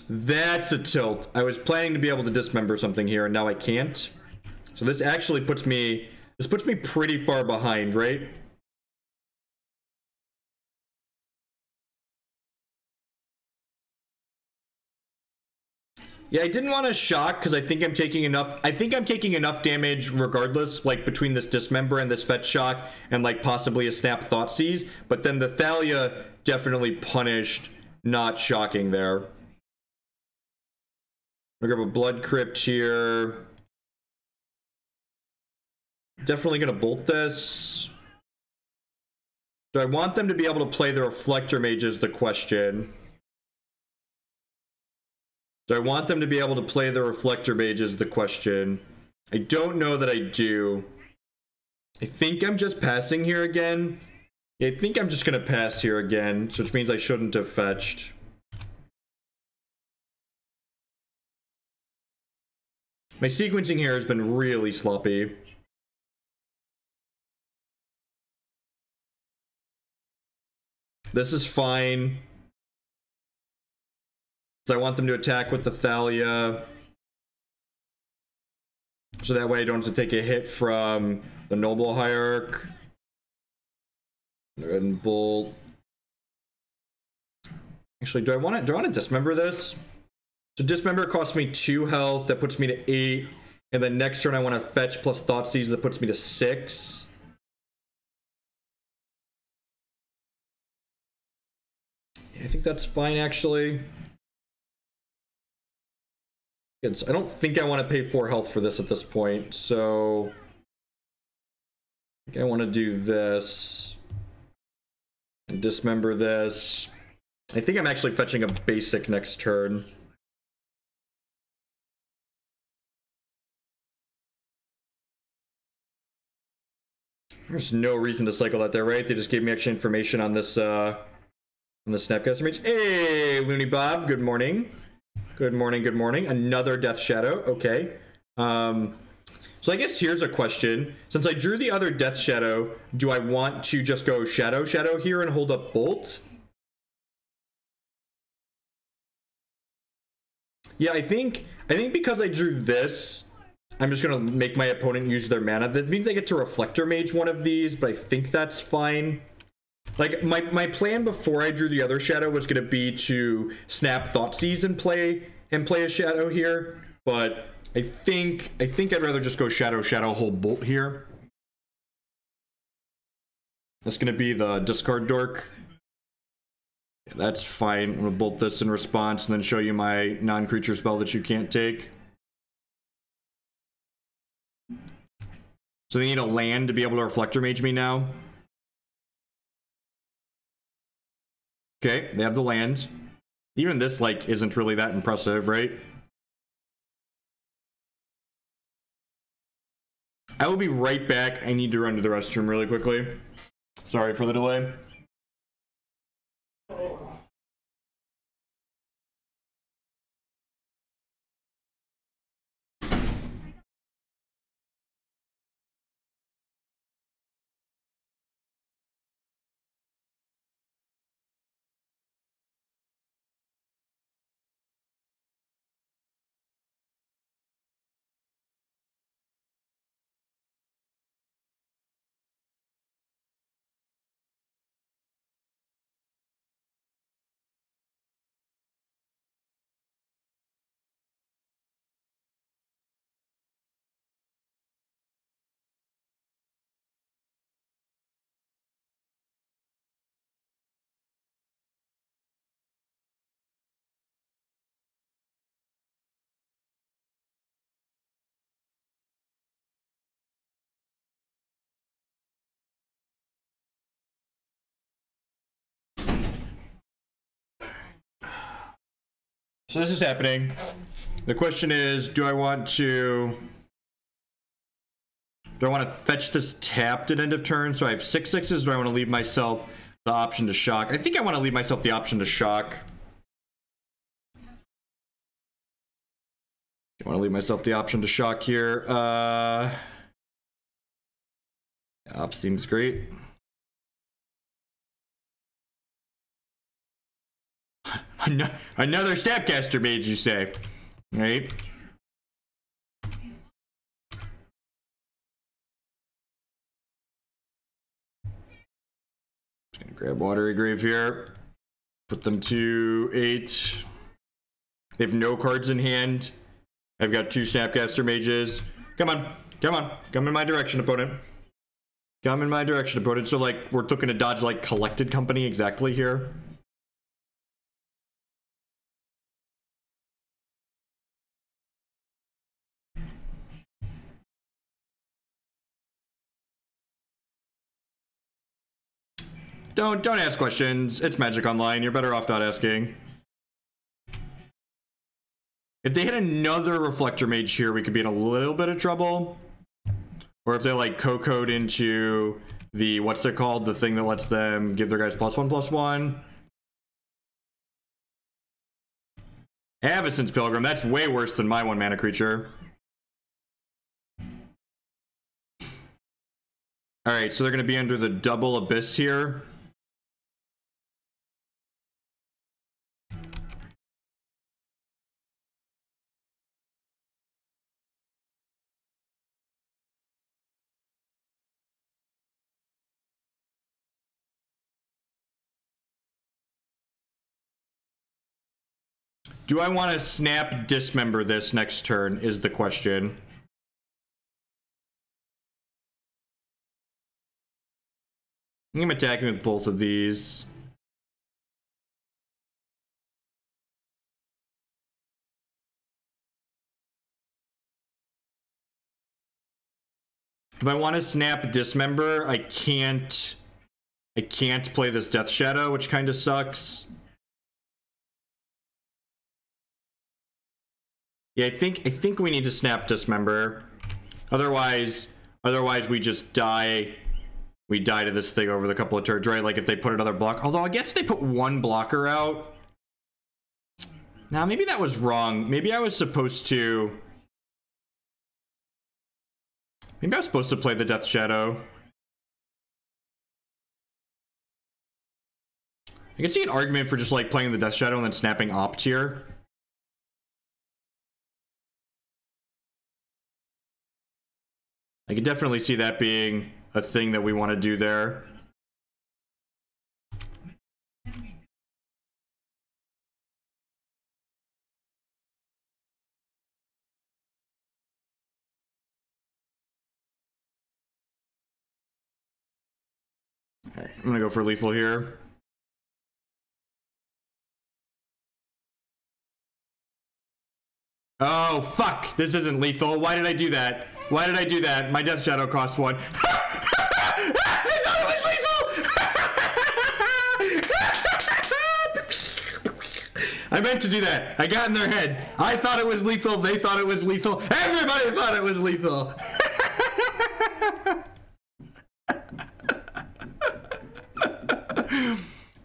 That's a tilt. I was planning to be able to dismember something here, and now I can't. So this actually puts me pretty far behind, right? Yeah, I didn't want to shock because I think I'm taking enough. I think I'm taking enough damage regardless, like between this Dismember and this Fetch Shock and like possibly a Snap Thoughtseize. But then the Thalia definitely punished not shocking there. We're gonna grab a Blood Crypt here. Definitely gonna bolt this. Do I want them to be able to play the Reflector Mage is the question. Do I want them to be able to play the Reflector Mage is the question. I don't know that I do. I think I'm just passing here again. Yeah, I think I'm just gonna pass here again, which means I shouldn't have fetched. My sequencing here has been really sloppy. This is fine. So I want them to attack with the Thalia. So that way I don't have to take a hit from the Noble Hierarch. And Bolt. Actually, do I want to dismember this? So Dismember costs me 2 health. That puts me to 8. And then next turn I want to fetch plus Thoughtseize. That puts me to 6. Yeah, I think that's fine, actually. I don't think I want to pay 4 health for this at this point, so I think I want to do this and dismember this. I think I'm actually fetching a basic next turn. There's no reason to cycle that there, right? They just gave me extra information on this Snapcaster Mage. Hey, Looney Bob, good morning. Good morning, good morning. Another Death Shadow, okay. So I guess here's a question. Since I drew the other Death Shadow, do I want to just go Shadow here and hold up Bolt? Yeah, I think because I drew this, I'm just gonna make my opponent use their mana. That means I get to Reflector Mage one of these, but I think that's fine. Like, my plan before I drew the other Shadow was going to be to snap Thoughtseize and play a Shadow here, but I think I'd rather just go Shadow, hold Bolt here. That's going to be the discard dork. Yeah, that's fine. I'm going to bolt this in response and then show you my non-creature spell that you can't take. So they need a land to be able to Reflector Mage me now. Okay, they have the land. Even this, like, isn't really that impressive, right? I will be right back. I need to run to the restroom really quickly. Sorry for the delay. So this is happening. The question is, do I want to fetch this tapped at end of turn? So I have 6/6s. Do I want to leave myself the option to shock? I think I want to leave myself the option to shock. I want to leave myself the option to shock here. Op seems great. Another Snapcaster Mage, you say? Right? Just gonna grab Watery Grave here. Put them to 8. They have no cards in hand. I've got 2 Snapcaster Mages. Come on. Come on. Come in my direction, opponent. Come in my direction, opponent. So, like, we're looking to dodge, like, Collected Company exactly here. Don't ask questions. It's Magic Online. You're better off not asking. If they hit another Reflector Mage here, we could be in a little bit of trouble. Or if they like co-code into the, what's it called? The thing that lets them give their guys +1/+1. Avacyn's Pilgrim. That's way worse than my 1 mana creature. Alright, so they're going to be under the double Abyss here. Do I want to snap Dismember this next turn is the question. I'm attacking with both of these. If I want to snap Dismember, I can't play this Death Shadow, which kind of sucks. Yeah, I think we need to snap Dismember. Otherwise we just die. We die to this thing over the couple of turns, right? Like if they put another block. Although I guess they put 1 blocker out. Now, maybe that was wrong. Maybe I was supposed to play the Death Shadow. I can see an argument for just like playing the Death Shadow and then snapping Opt here. I can definitely see that being a thing that we want to do there. Okay, I'm gonna go for lethal here. Oh, fuck! This isn't lethal. Why did I do that? Why did I do that? My Death Shadow cost 1. I thought it was lethal! I meant to do that. I got in their head. I thought it was lethal. They thought it was lethal. Everybody thought it was lethal.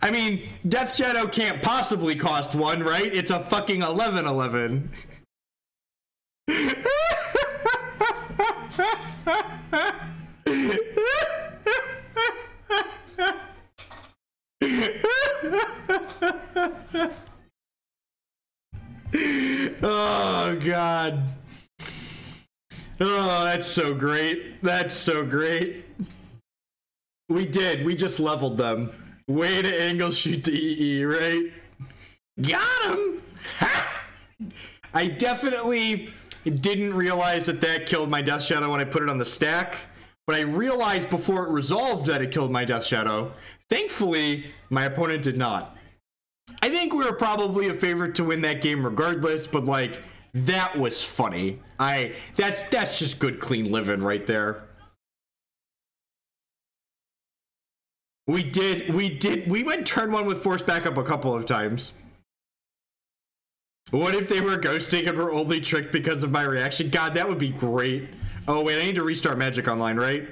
I mean, Death Shadow can't possibly cost 1, right? It's a fucking 11/11. Oh, God. Oh, that's so great. That's so great. We did. We just leveled them. Way to angle shoot to EE, right? Got him! Ha! I definitely didn't realize that that killed my Death Shadow when I put it on the stack, but I realized before it resolved that it killed my Death Shadow. Thankfully, my opponent did not. I think we were probably a favorite to win that game regardless, but like, that was funny. That's just good, clean living right there. We went turn 1 with force backup a couple of times. What if they were ghosting and were only tricked because of my reaction? God, that would be great. Oh, wait, I need to restart Magic Online, right?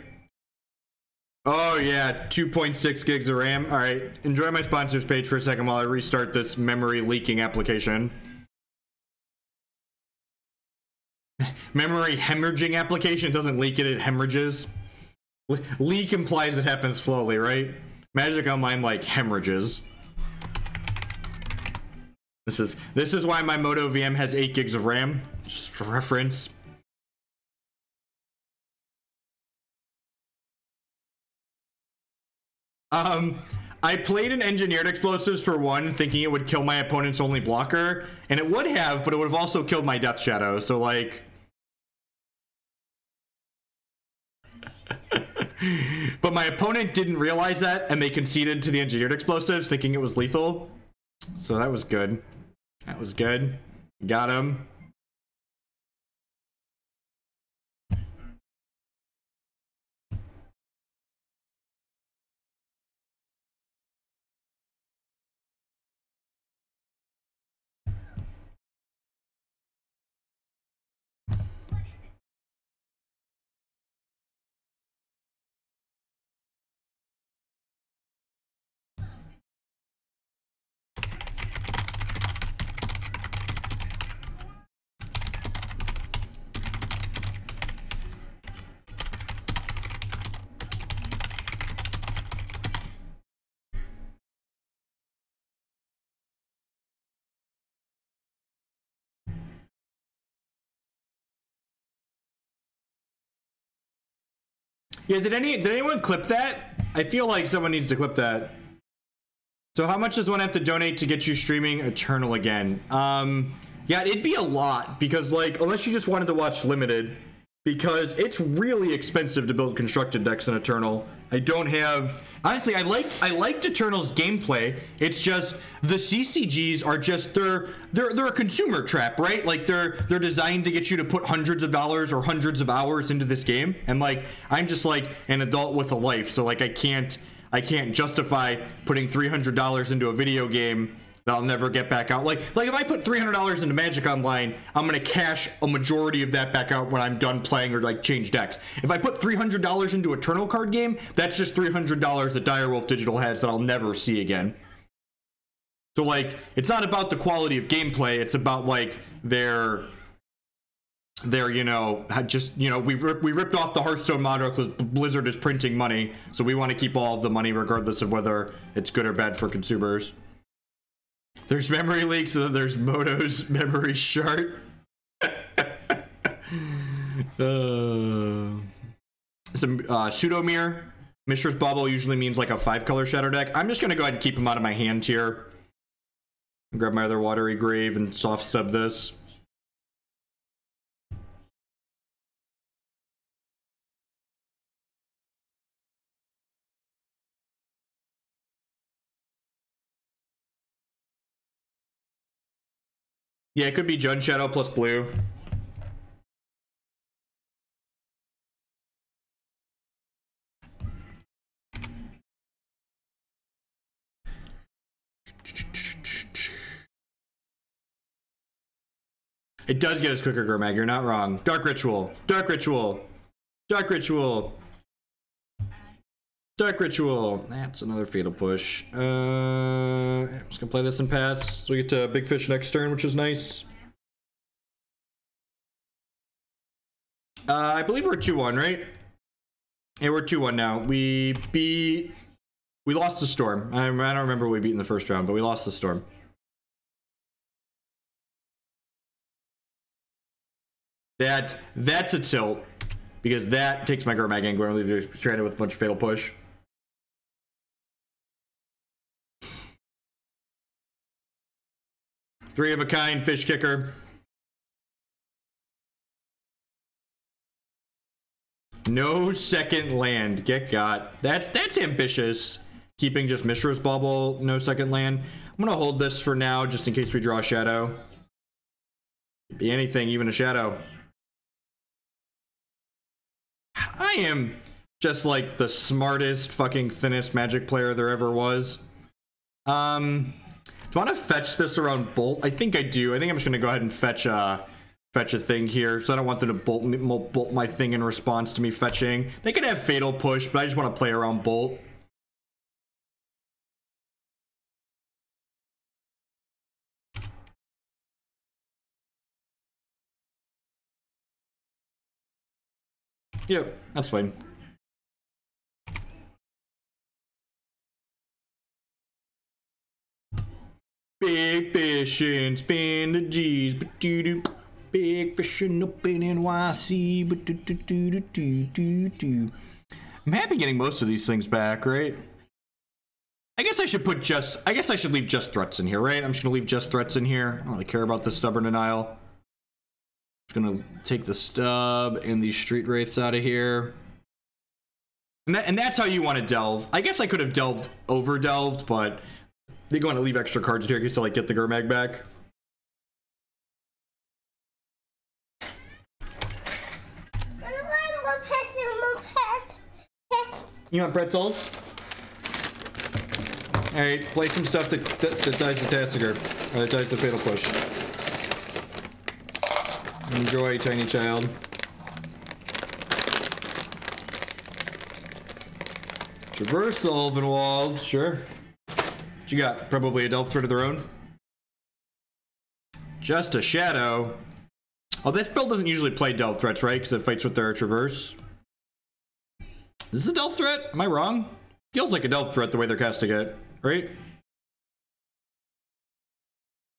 Oh, yeah, 2.6 gigs of RAM. All right, enjoy my sponsors page for a second while I restart this memory leaking application. Memory hemorrhaging application doesn't leak it hemorrhages. Leak implies it happens slowly, right? Magic Online like hemorrhages. This is why my Moto VM has 8 gigs of RAM, just for reference. I played an Engineered Explosives for 1, thinking it would kill my opponent's only blocker, and it would have, but it would have also killed my Death Shadow, so like... But my opponent didn't realize that, and they conceded to the Engineered Explosives, thinking it was lethal. So that was good. That was good. Got him. Yeah, did anyone clip that? I feel like someone needs to clip that. So how much does one have to donate to get you streaming Eternal again? Yeah, it'd be a lot, because like, unless you just wanted to watch Limited, because it's really expensive to build constructed decks in Eternal. I don't have... Honestly, I liked Eternal's gameplay. It's just the CCGs are just they're a consumer trap, right? Like they're designed to get you to put hundreds of dollars or hundreds of hours into this game, and like I'm just like an adult with a life, so like I can't justify putting $300 into a video game that I'll never get back out. Like if I put $300 into Magic Online, I'm gonna cash a majority of that back out when I'm done playing or like change decks. If I put $300 into Eternal card game, that's just $300 that Direwolf Digital has that I'll never see again. So like, it's not about the quality of gameplay, it's about like their you know, just, you know, we ripped off the Hearthstone model because Blizzard is printing money, so we want to keep all of the money regardless of whether it's good or bad for consumers. There's memory leaks, so there's Moto's memory shard. Some pseudo mirror. Mishra's Bauble usually means like a 5-color shadow deck. I'm just gonna go ahead and keep them out of my hand here. Grab my other Watery Grave and soft stub this. Yeah, it could be Jund Shadow plus blue. It does get us quicker, Gurmag. You're not wrong. Dark Ritual. Dark Ritual. Dark Ritual. Dark Ritual. That's another Fatal Push. I'm just gonna play this and pass. So we get to Big Fish next turn, which is nice. I believe we're 2-1, right? Yeah, we're 2-1 now. We lost the Storm. I don't remember what we beat in the first round, but we lost the Storm. That's a tilt, because that takes my Gurmag Angler and leaves it stranded with a bunch of Fatal Push. Three of a kind fish kicker. No second land. Get got. That's ambitious. Keeping just Mishra's Bauble, no second land. I'm gonna hold this for now, just in case we draw a shadow. Could be anything, even a shadow. I am just like the smartest, fucking thinnest Magic player there ever was. Do I want to fetch this around Bolt? I think I do. I think I'm just gonna go ahead and fetch a thing here, so I don't want them to bolt my thing in response to me fetching. They could have Fatal Push, but I just want to play around Bolt. Yep, that's fine. Big fishing, spin the G's, but do do. Big fishing up in NYC, but do do do do do do. I'm happy getting most of these things back, right? I guess I should leave just threats in here, right? I'm just gonna leave just threats in here. I don't really care about this Stubborn Denial. Just gonna take the stub and these Street Wraiths out of here. And that's how you want to delve. I guess I could have over delved, but they want to leave extra cards here in case I like get the Gurmag back. You want pretzels? Alright, play some stuff that dies the Tasigur. Or that dies the Fatal Push. Enjoy, tiny child. Traverse the Ulvenwald, sure. What you got? Probably a Delph Threat of their own. Just a Shadow. Oh, this build doesn't usually play Delph Threats, right? Because it fights with their Traverse. Is this a Delph Threat? Am I wrong? Feels like a Delph Threat the way they're casting it, right?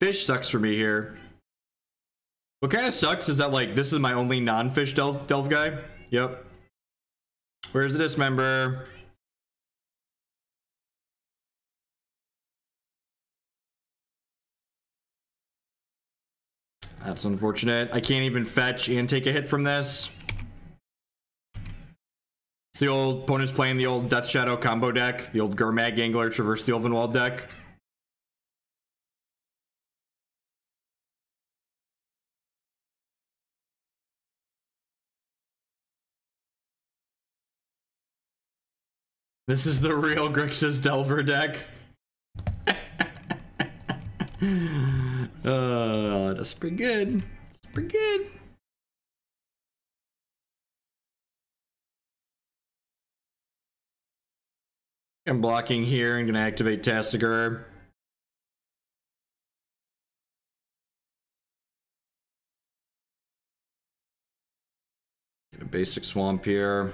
Fish sucks for me here. What kind of sucks is that, like, this is my only non-fish Delph guy. Yep. Where's the Dismember? That's unfortunate. I can't even fetch and take a hit from this. It's the old opponent's playing the old Death Shadow combo deck, the old Gurmag Angler Traverse the Ulvenwald deck. This is the real Grixis Delver deck. That's pretty good. That's pretty good. I'm blocking here. I'm gonna activate Tasigur. Get a basic swamp here.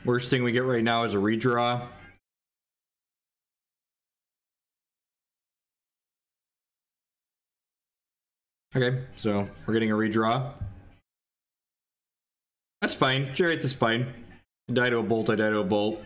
Worst thing we get right now is a redraw. Okay, so we're getting a redraw. That's fine. Jareth is fine. I die to a bolt, I die to a bolt.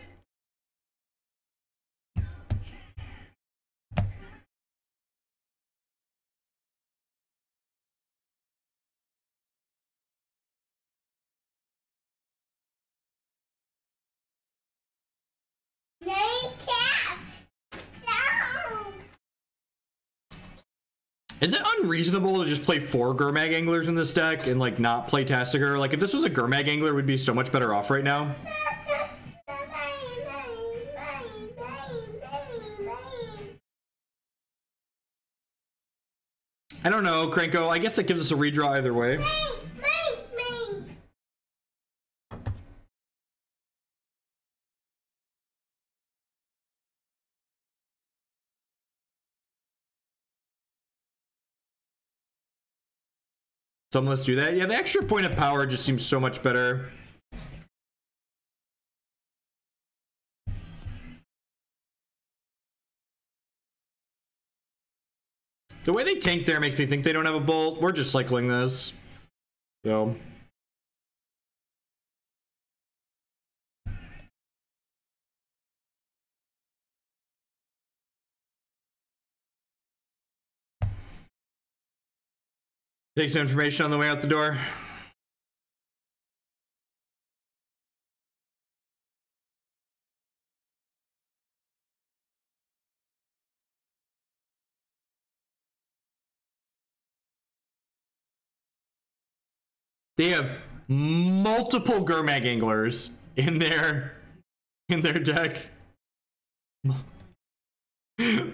Is it unreasonable to just play 4 Gurmag Anglers in this deck and like not play Tasigur? Like if this was a Gurmag Angler, we'd be so much better off right now. I don't know, Cranko. I guess that gives us a redraw either way. Let's do that. Yeah, the extra point of power just seems so much better. The way they tank there makes me think they don't have a bolt. We're just cycling this. So. Take some information on the way out the door. They have multiple Gurmag Anglers in their deck.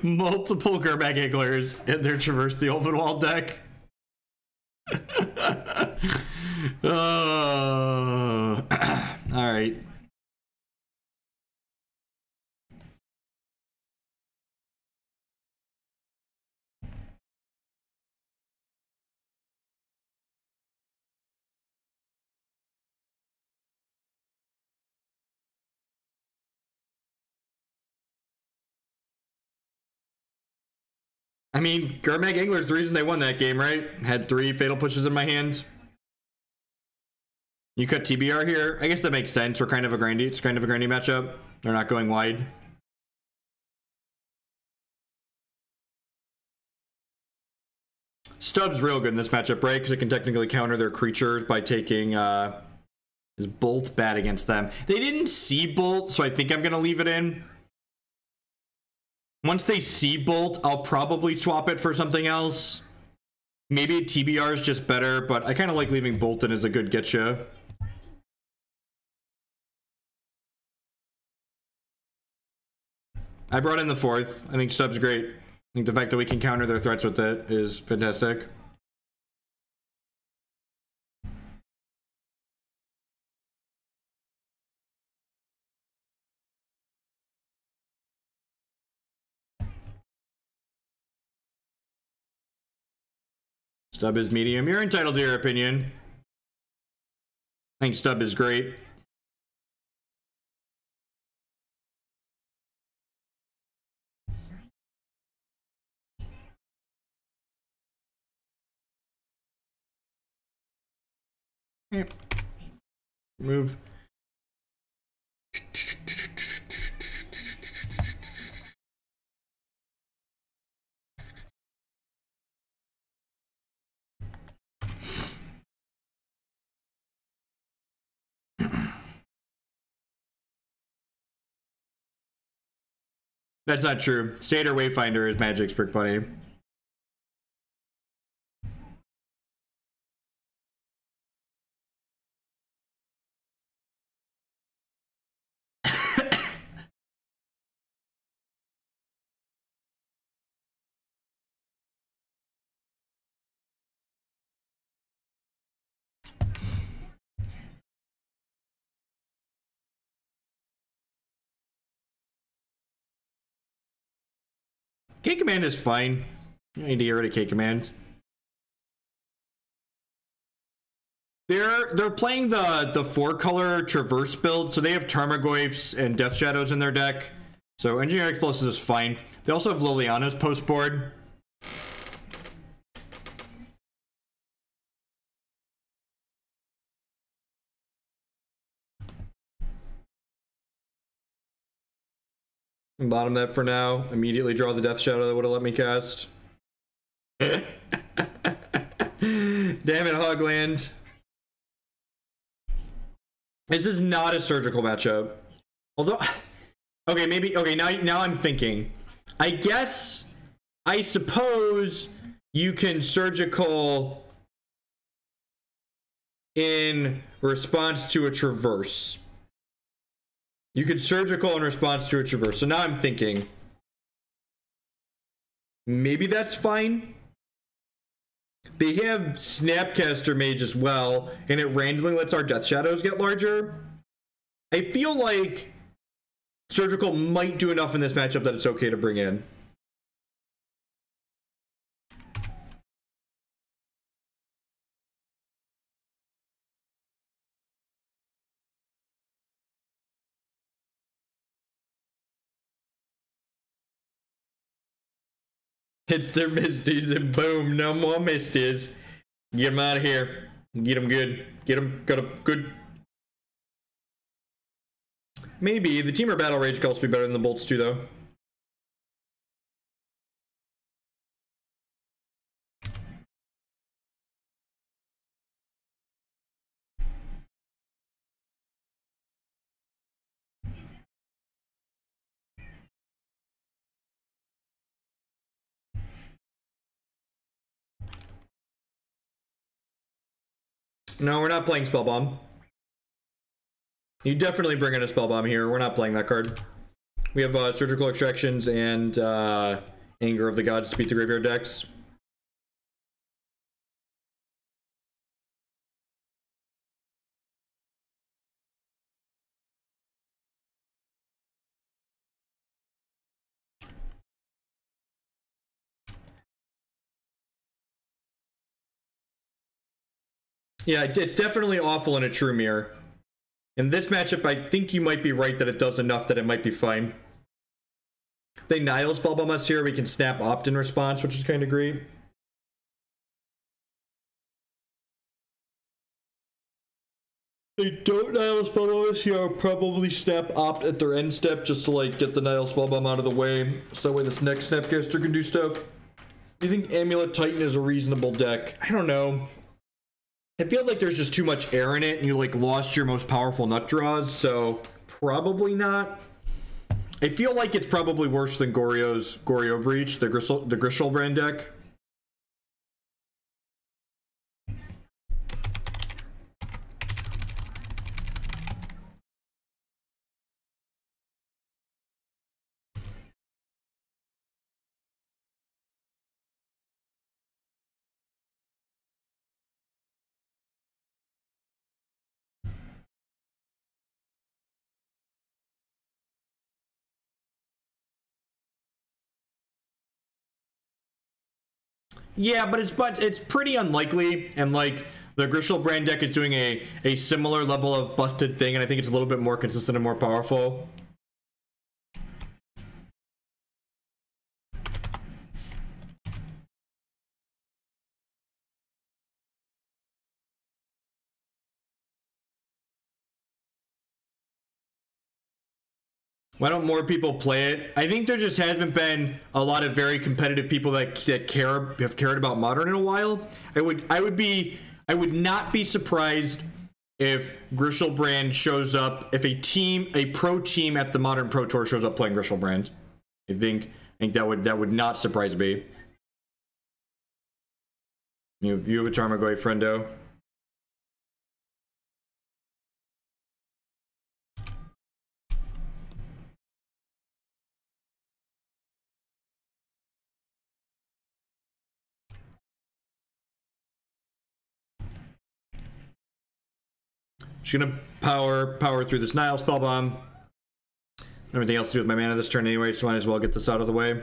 Multiple Gurmag Anglers in their Traverse the Ulvenwald deck. All right. I mean, Gurmag Angler's the reason they won that game, right? Had 3 fatal pushes in my hand. You cut TBR here. I guess that makes sense. We're kind of a grindy. It's kind of a grindy matchup. They're not going wide. Stubb's real good in this matchup, right? Because it can technically counter their creatures by taking is Bolt bad against them. They didn't see Bolt, so I think I'm gonna leave it in. Once they see Bolt, I'll probably swap it for something else. Maybe TBR is just better, but I kind of like leaving Bolt in as a good getcha. I brought in the 4th. I think Stubb's great. I think the fact that we can counter their threats with it is fantastic. Stub is medium. You're entitled to your opinion. I think Stub is great. Move. That's not true. Stater Wayfinder is Magic's Brick Bunny. K-Command is fine. I need to get rid of K-Command. They're playing the 4-color Traverse build, so they have Tarmogoyfs and Death Shadows in their deck. So Engineering Explosives is fine. They also have Liliana's post board. Bottom that for now. Immediately draw the Death Shadow that would have let me cast. Damn it, Hogland. This is not a surgical matchup. Although, okay, maybe, okay, now I'm thinking. I suppose you can surgical in response to a traverse. You could surgical in response to a traverse. So now I'm thinking, maybe that's fine. They have Snapcaster Mage as well, and it randomly lets our Death Shadows get larger. I feel like surgical might do enough in this matchup that it's okay to bring in. It's their Misties, and boom, no more Misties. Get them out of here. Get them good. Get them good. Maybe. The Temur Battle Rage could also be better than the Bolts too, though. No, we're not playing Spellbomb. You definitely bring in a Spellbomb here. We're not playing that card. We have Surgical Extractions and Anger of the Gods to beat the graveyard decks. Yeah, it's definitely awful in a true mirror. In this matchup, I think you might be right that it does enough that it might be fine. They Nihil Spellbomb us here, we can snap Opt in response, which is kind of great. They don't Nihil Spellbomb us here, I'll probably snap Opt at their end step just to like get the Nihil Spellbomb out of the way, so that way this next Snapcaster can do stuff. Do you think Amulet Titan is a reasonable deck? I don't know. I feel like there's just too much air in it and you like lost your most powerful nut draws, so probably not. I feel like it's probably worse than Goryo Breach, the Grishol brand deck. Yeah, but it's pretty unlikely, and like the Grishol brand deck is doing a similar level of busted thing, and I think it's a little bit more consistent and more powerful. Why don't more people play it? I think there just hasn't been a lot of very competitive people that have cared about Modern in a while. I would not be surprised if Grishol brand shows up, if a pro team at the Modern Pro Tour shows up playing Grishol brand. I think that would not surprise me. You have a Tarmogoyf, friendo. Just gonna power through this Nihil Spellbomb. Everything else to do with my mana this turn anyway, so might as well get this out of the way.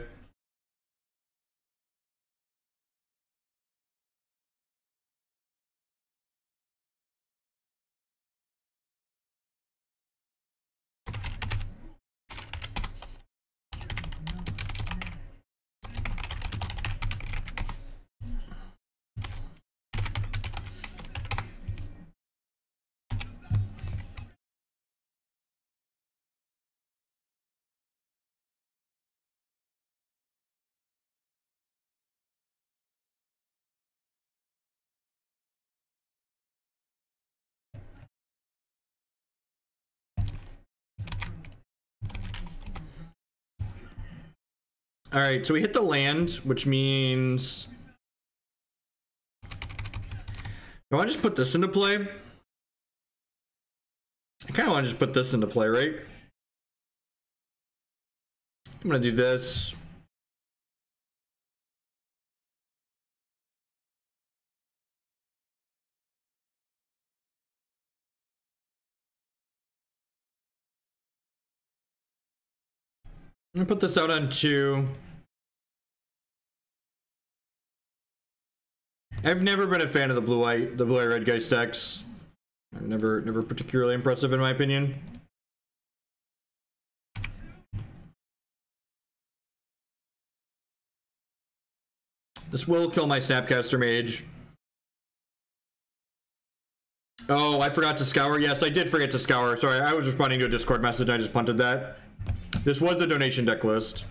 All right, so we hit the land, which means Do I just put this into play? I kind of want to just put this into play, right? I'm going to do this. I'm going to put this out on 2. I've never been a fan of the blue-white red guy decks. Never particularly impressive in my opinion. This will kill my Snapcaster Mage. Oh, I forgot to scour. Yes, I did forget to scour. Sorry, I was responding to a Discord message. I just punted that. This was the donation deck list.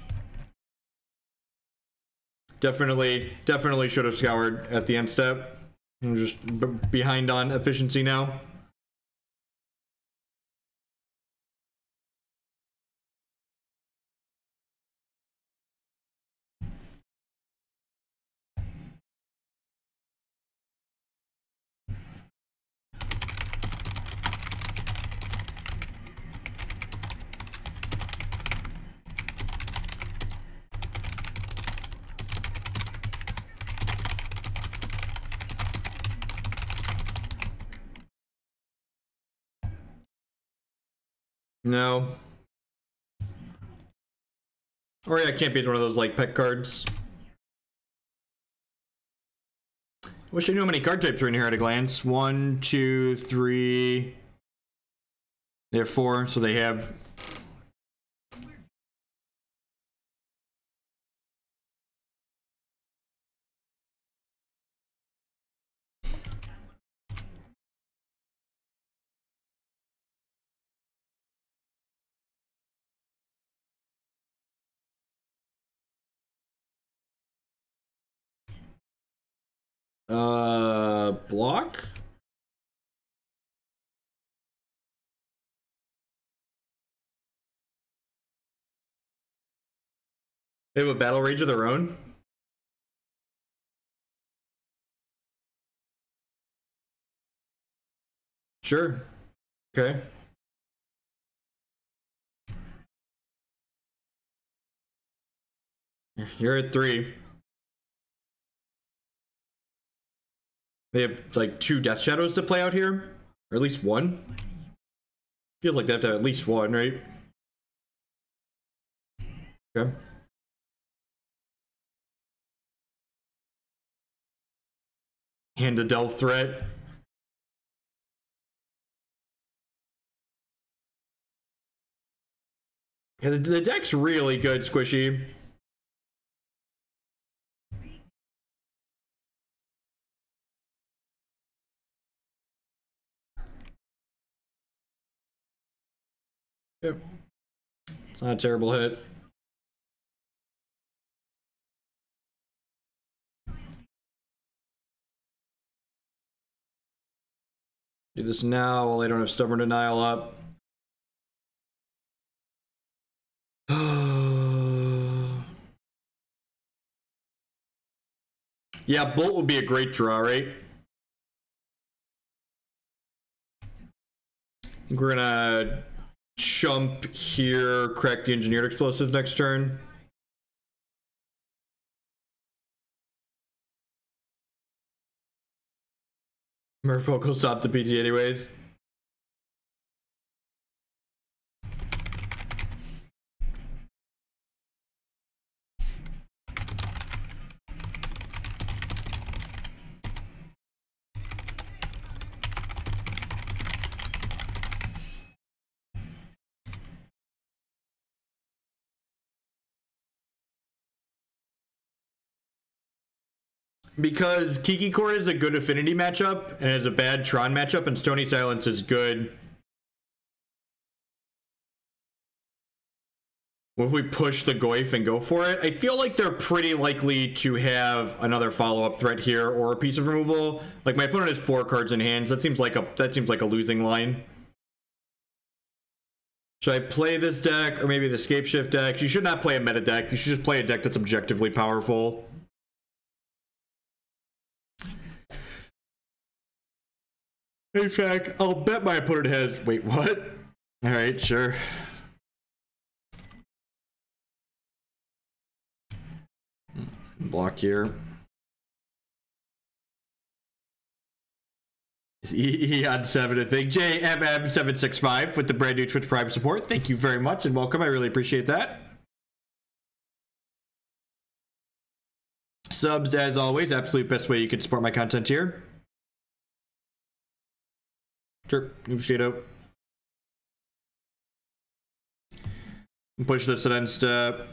Definitely should have scoured at the end step. I'm just behind on efficiency now. No. Or yeah, Champion's one of those like pet cards. Wish I knew how many card types are in here at a glance. 1, 2, 3. They have 4, so they have. Block? They have a battle rage of their own? Sure. Okay. You're at 3. They have like 2 Death Shadows to play out here, or at least 1. Feels like they have to have at least 1, right? Okay. Hand to delve threat. Yeah, the deck's really good, Squishy. Yep. It's not a terrible hit. Do this now while they don't have Stubborn Denial up. Yeah, Bolt would be a great draw, right? I think we're gonna chump here, crack the Engineered Explosive next turn. Merfolk will stop the PT anyways. Because Kiki Court is a good Affinity matchup, and is a bad Tron matchup, and Stony Silence is good. What if we push the Goyf and go for it? I feel like they're pretty likely to have another follow-up threat here, or a piece of removal. Like, my opponent has 4 cards in hands. That seems like a losing line. Should I play this deck, or maybe the Scape Shift deck? You should not play a meta deck. You should just play a deck that's objectively powerful. In fact, I'll bet my opponent has... Wait, what? Alright, sure. Block here. He on 7, I think. JMM765 with the brand new Twitch Prime support. Thank you very much and welcome. I really appreciate that. Subs, as always, absolute best way you can support my content here. Sure, appreciate it. Push this at end step.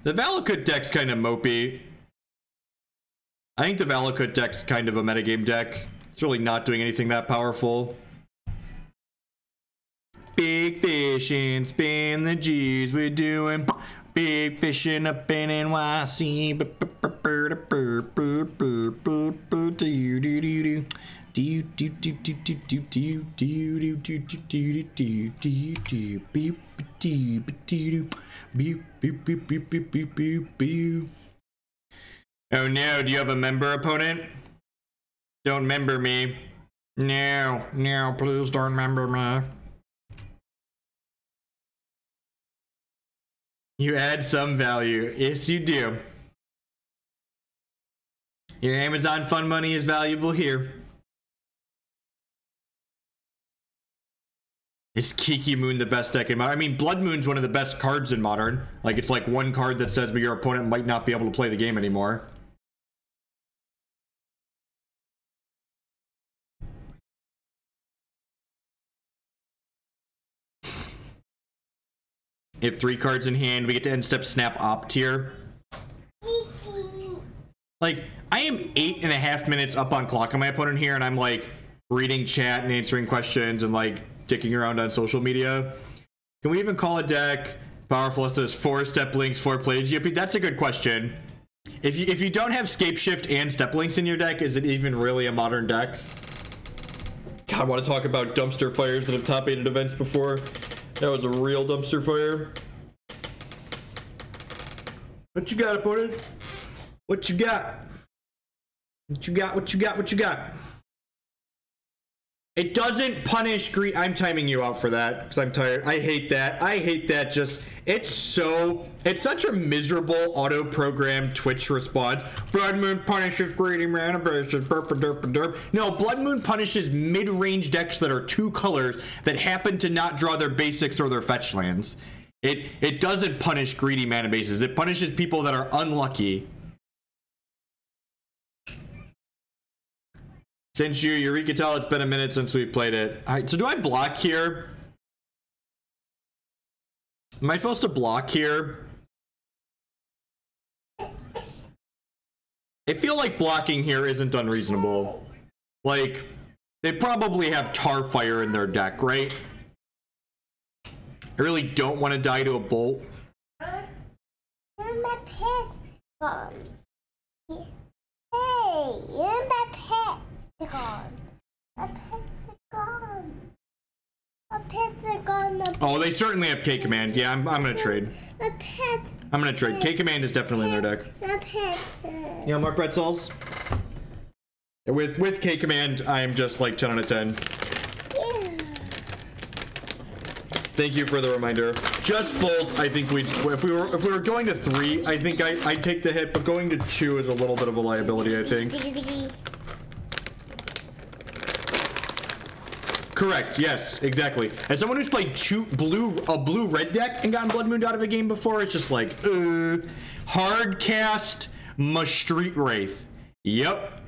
The Valakut deck's kind of mopey. I think the Valakut deck's kind of a metagame deck. It's really not doing anything that powerful. Big fishing, spin the G's, we're doing big fishing up in NYC. Oh no, do you have a member opponent? Don't member me. No, no, please don't member me. You add some value. Yes, you do. Your Amazon fund money is valuable here. Is Kiki Moon the best deck in Modern? I mean, Blood Moon's one of the best cards in Modern. Like, it's like one card that says but your opponent might not be able to play the game anymore. If 3 cards in hand, we get to end step snap opt here. Like, I am 8.5 minutes up on clock on my opponent here, and I'm like reading chat and answering questions and like dicking around on social media. Can we even call a deck powerful as there's 4 step links, 4 plays? That's a good question. If you don't have scape shift and step links in your deck, is it even really a modern deck? God, I want to talk about dumpster fires that have top 8 events before. That was a real dumpster fire. What you got, opponent? What you got? What you got? What you got? What you got? It doesn't punish greed. I'm timing you out for that because I'm tired. I hate that. I hate that. Just it's such a miserable auto-programmed Twitch response. Blood Moon punishes greedy mana bases. No, Blood Moon punishes mid-range decks that are 2 colors that happen to not draw their basics or their fetch lands. It doesn't punish greedy mana bases. It punishes people that are unlucky. Since you can tell it's been a minute since we've played it. All right, so do I block here? Am I supposed to block here? I feel like blocking here isn't unreasonable. Like, they probably have Tarfire in their deck, right? I really don't want to die to a bolt. My pet's gone. Hey, my pet's gone. My pet's gone. My pets are gone. Oh, they certainly have K Command. Yeah, I'm gonna trade. My pets. I'm gonna trade. K Command is definitely in their deck. My pets. Yeah, more pretzels. With K Command, I am just like 10 out of 10. Thank you for the reminder. Just bolt, I think if we were going to 3, I think I'd take the hit, but going to 2 is a little bit of a liability, I think. Correct, yes, exactly. As someone who's played a blue-red deck and gotten Blood Moon out of a game before, it's just like, hard cast my Street Wraith. Yep.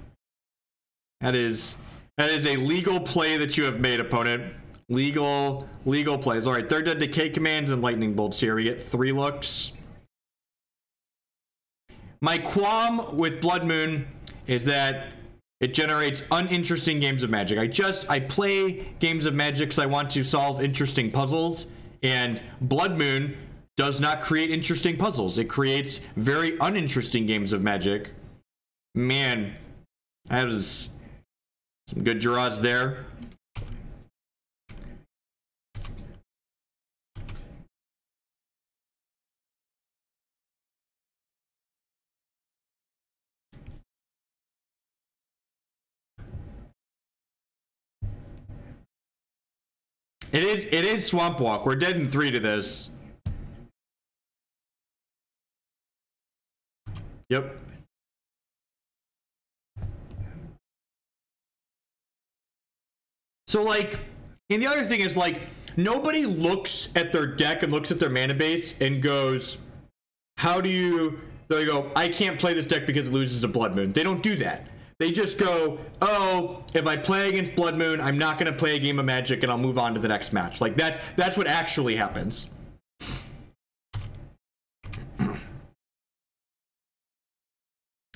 That is a legal play that you have made, opponent. Legal plays. All right, third dead decay commands and lightning bolts here. We get 3 looks. My qualm with Blood Moon is that it generates uninteresting games of Magic. I play games of Magic because I want to solve interesting puzzles, and Blood Moon does not create interesting puzzles. It creates very uninteresting games of Magic. Man, that was some good draws there. It is Swamp Walk. We're dead in 3 to this. Yep. So like, and the other thing is like, nobody looks at their deck and looks at their mana base and goes, how do you, they go, I can't play this deck because it loses to Blood Moon. They don't do that. They just go, oh, if I play against Blood Moon, I'm not going to play a game of Magic and I'll move on to the next match. Like that's what actually happens.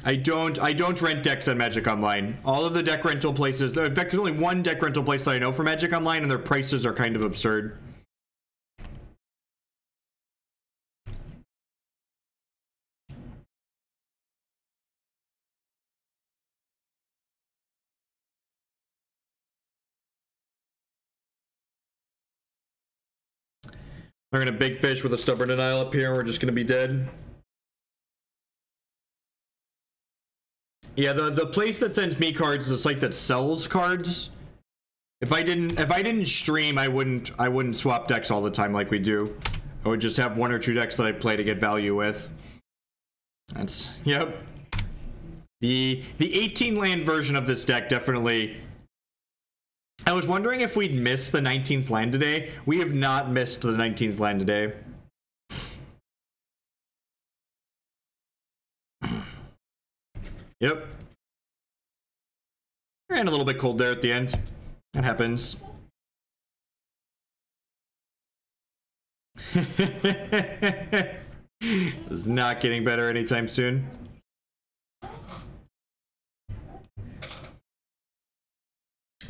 I don't rent decks on Magic Online. All of the deck rental places, in fact, there's only one deck rental place that I know for Magic Online, and their prices are kind of absurd. We're gonna big fish with a stubborn denial up here, and we're just gonna be dead. Yeah, the place that sends me cards is a site that sells cards. If I didn't stream, I wouldn't swap decks all the time like we do. I would just have 1 or 2 decks that I play to get value with. That's, yep. The 18 land version of this deck definitely. I was wondering if we'd missed the 19th land today. We have not missed the 19th land today. Yep. Ran a little bit cold there at the end. That happens. It's not getting better anytime soon.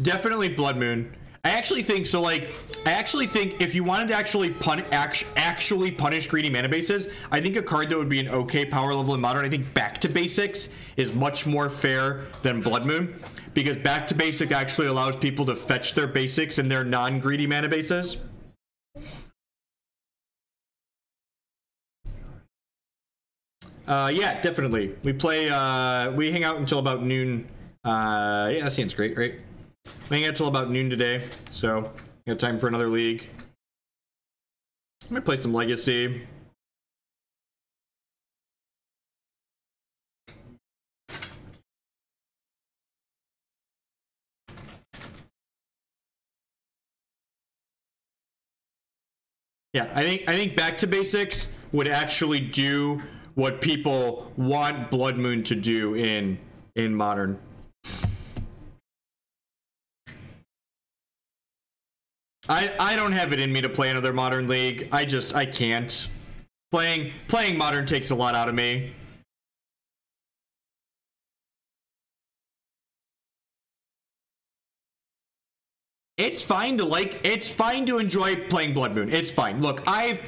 Definitely Blood Moon. I actually think so. Like, I actually think if you wanted to actually punish greedy mana bases, I think a card that would be an okay power level in Modern, I think Back to Basics is much more fair than Blood Moon, because Back to Basic actually allows people to fetch their basics in their non-greedy mana bases. Yeah, definitely. We play. We hang out until about noon. Yeah, that seems great, right? We hang out until about noon today, so got time for another league. I might play some Legacy. Yeah, I think Back to Basics would actually do what people want Blood Moon to do in Modern. I don't have it in me to play another Modern League. I can't. Playing Modern takes a lot out of me. It's fine to enjoy playing Blood Moon. It's fine. Look, I've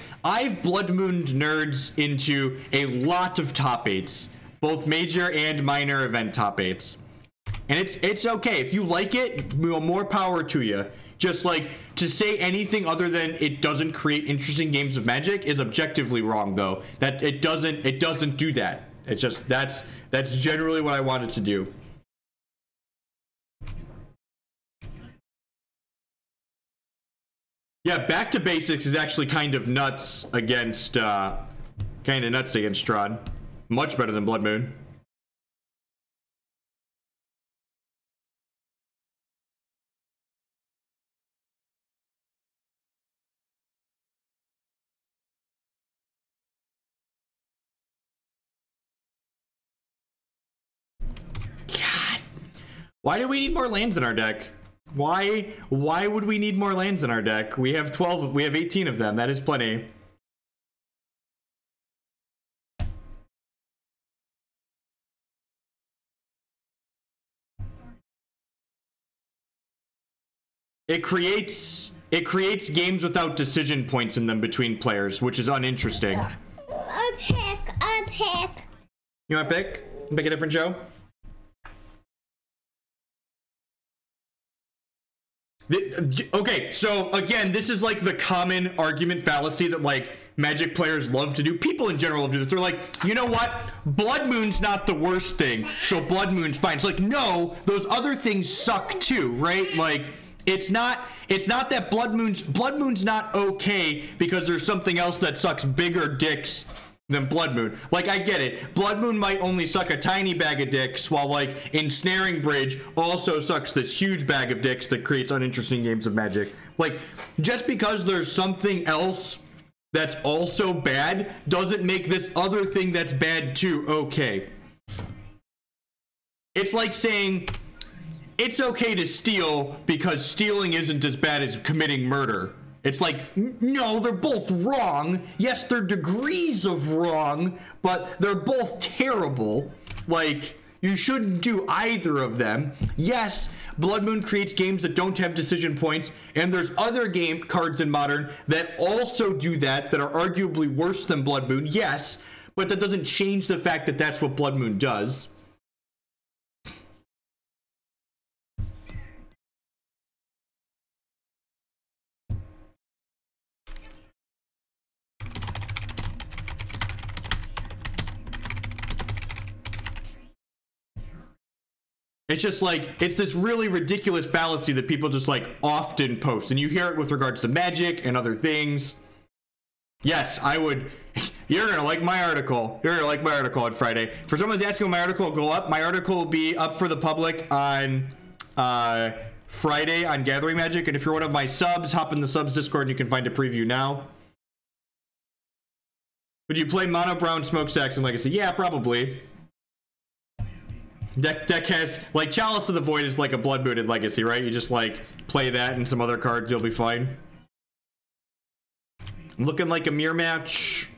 Blood Mooned nerds into a lot of top 8s, both major and minor event top 8s. And it's okay. If you like it, more power to you. Just like, to say anything other than it doesn't create interesting games of Magic is objectively wrong, though. That it doesn't do that. It's just that's generally what I want it to do. Yeah, Back to Basics is actually kind of nuts against Strahd. Much better than Blood Moon. Why do we need more lands in our deck? Why would we need more lands in our deck? We have 12, we have 18 of them. That is plenty. It creates games without decision points in them between players, which is uninteresting. I pick. You want to pick? Pick a different show? Okay, so again, this is like the common argument fallacy that like Magic players love to do. People in general love to do this. They're like, you know what? Blood Moon's not the worst thing, so Blood Moon's fine. It's like, no, those other things suck too, right? Like, it's not that Blood Moon's not okay because there's something else that sucks bigger dicks than Blood Moon. Like, I get it. Blood Moon might only suck a tiny bag of dicks, while, like, Ensnaring Bridge also sucks this huge bag of dicks that creates uninteresting games of Magic. Like, just because there's something else that's also bad doesn't make this other thing that's bad too okay. It's like saying it's okay to steal because stealing isn't as bad as committing murder. It's like, no, they're both wrong. Yes, they're degrees of wrong, but they're both terrible. Like, you shouldn't do either of them. Yes, Blood Moon creates games that don't have decision points, and there's other game cards in Modern that also do that are arguably worse than Blood Moon. Yes, but that doesn't change the fact that that's what Blood Moon does. It's just like, it's this really ridiculous fallacy that people just like often post, and you hear it with regards to Magic and other things. Yes, I would. You're gonna like my article. You're gonna like my article on Friday. For someone who's asking when my article will go up, my article will be up for the public on Friday on Gathering Magic. And if you're one of my subs, hop in the subs Discord and you can find a preview now. Would you play Mono Brown Smokestacks in Legacy? Yeah, probably. Deck has, like, Chalice of the Void is like a Blood Moon in Legacy, right? You just, like, play that and some other cards, you'll be fine. Looking like a mirror match.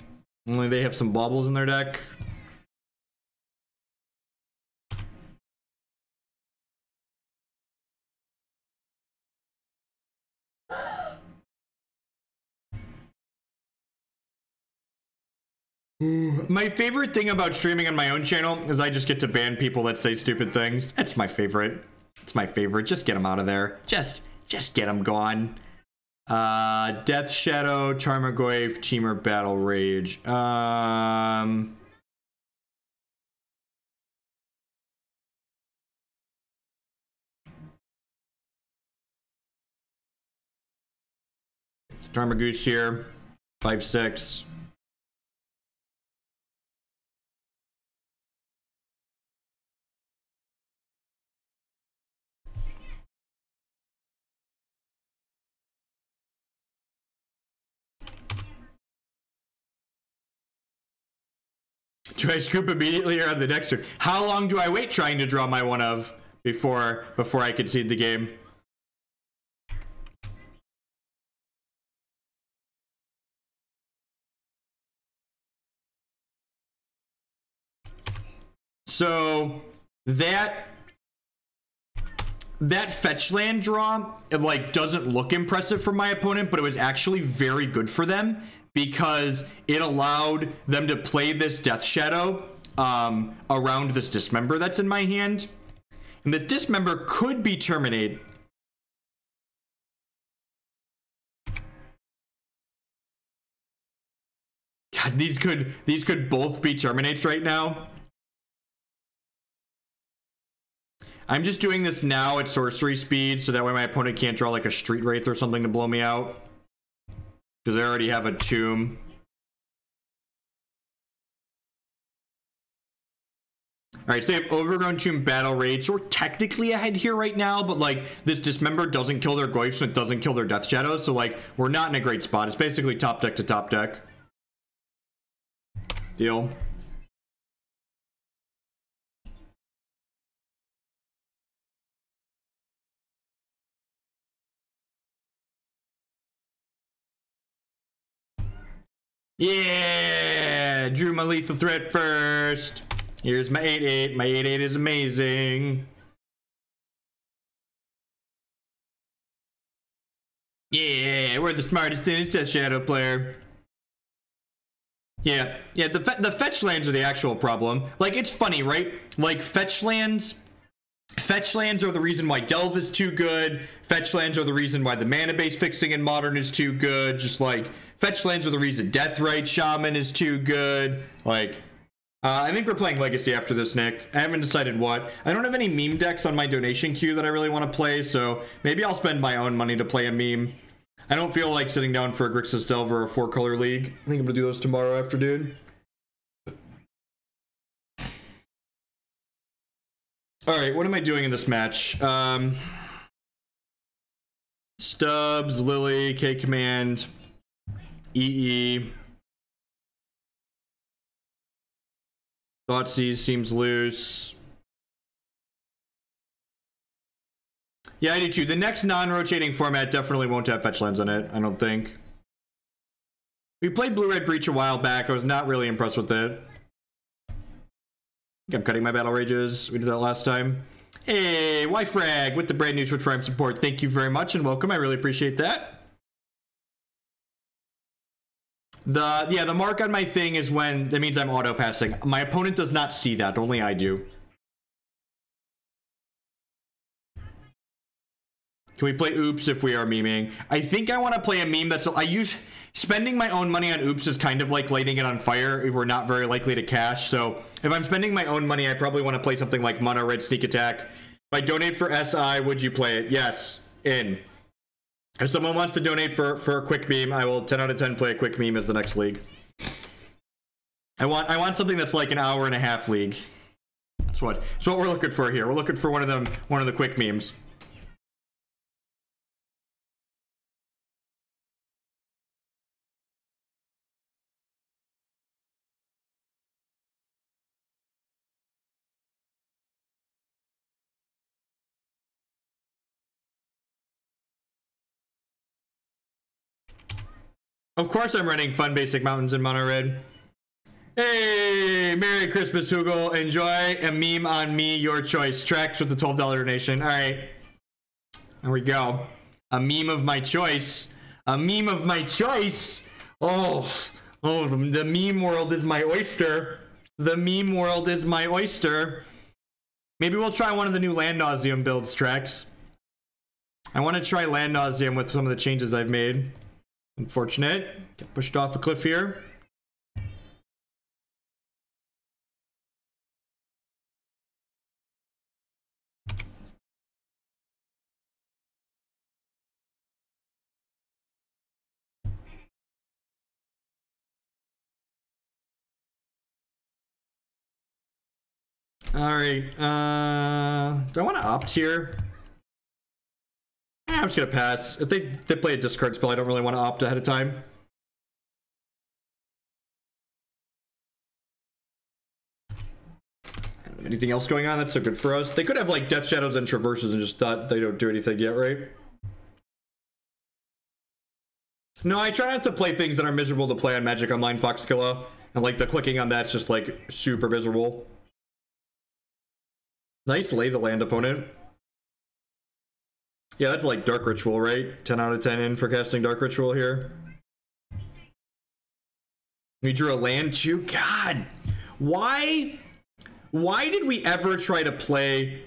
Only they have some baubles in their deck. My favorite thing about streaming on my own channel is I just get to ban people that say stupid things. That's my favorite. It's my favorite. Just get them out of there. Just get them gone. Death Shadow, Tarmogoyf, Temur, Battle Rage. Tarmogoose here. 5/6. Do I scoop immediately or on the next turn? How long do I wait trying to draw my one of before I concede the game? So that fetch land draw, it like doesn't look impressive for my opponent, but it was actually very good for them because it allowed them to play this Death Shadow around this Dismember that's in my hand. And this Dismember could be terminated. God, these could both be terminates right now. I'm just doing this now at sorcery speed so that way my opponent can't draw like a Street Wraith or something to blow me out. Because I already have a Tomb. Alright, so they have Overgrown Tomb, Battle Rage. So we're technically ahead here right now, but like this Dismember doesn't kill their Goyfs and it doesn't kill their Death Shadows. So like we're not in a great spot. It's basically top deck to top deck. Deal. Yeah, drew my lethal threat first. Here's my 8/8. My 8/8 is amazing. Yeah, we're the smartest in it's just Shadow player. Yeah, the fetch lands are the actual problem. Like, it's funny, right? Like, fetch lands are the reason why Delve is too good. Fetch lands are the reason why the mana base fixing in Modern is too good. Just like, fetch lands are the reason Deathrite Shaman is too good. Like, I think we're playing Legacy after this, Nick. I haven't decided what. I don't have any meme decks on my donation queue that I really want to play, so maybe I'll spend my own money to play a meme. I don't feel like sitting down for a Grixis Delve or a 4-color league. I think I'm gonna do those tomorrow afternoon. Alright, what am I doing in this match? Stubbs, Lily, K-Command, EE. Thoughtseize seems loose. Yeah, I do too. The next non-rotating format definitely won't have fetch lands on it, I don't think. We played Blue-Red Breach a while back. I was not really impressed with it. I think I'm cutting my battle rages. We did that last time. Hey, YFrag with the brand new Twitch Prime support. Thank you very much and welcome. I really appreciate that. The mark on my thing is when that means I'm auto passing. My opponent does not see that, only I do. Can we play Oops if we are memeing? I think I want to play a meme that's spending my own money on Oops is kind of like lighting it on fire if we're not very likely to cash. So if I'm spending my own money, I probably want to play something like Mono Red Sneak Attack. If I donate for SI, would you play it? Yes. In. If someone wants to donate for a quick meme, I will 10 out of 10 play a quick meme as the next league. I want something that's like an hour-and-a-half league. That's what we're looking for here. We're looking for one of the quick memes. Of course I'm running Fun Basic Mountains in Mono Red. Hey, Merry Christmas, Hugel. Enjoy a meme on me, your choice. Tracks with the $12 donation. All right. There we go. A meme of my choice. A meme of my choice. Oh, the meme world is my oyster. The meme world is my oyster. Maybe we'll try one of the new Land Nauseum builds, Trex. I want to try Land Nauseum with some of the changes I've made. Unfortunate. Get pushed off a cliff here. All right. Do I want to opt here? I'm just gonna pass. If they play a discard spell, I don't really want to opt ahead of time. Anything else going on? That's so good for us. They could have like Death Shadows and Traverses and just thought they don't do anything yet, right? No, I try not to play things that are miserable to play on Magic Online Foxkilla. And like the clicking on that's just like super miserable. Nice lay the land, opponent. Yeah, that's like Dark Ritual, right? 10 out of 10 in for casting Dark Ritual here. We drew a land too? God! Why did we ever try to play...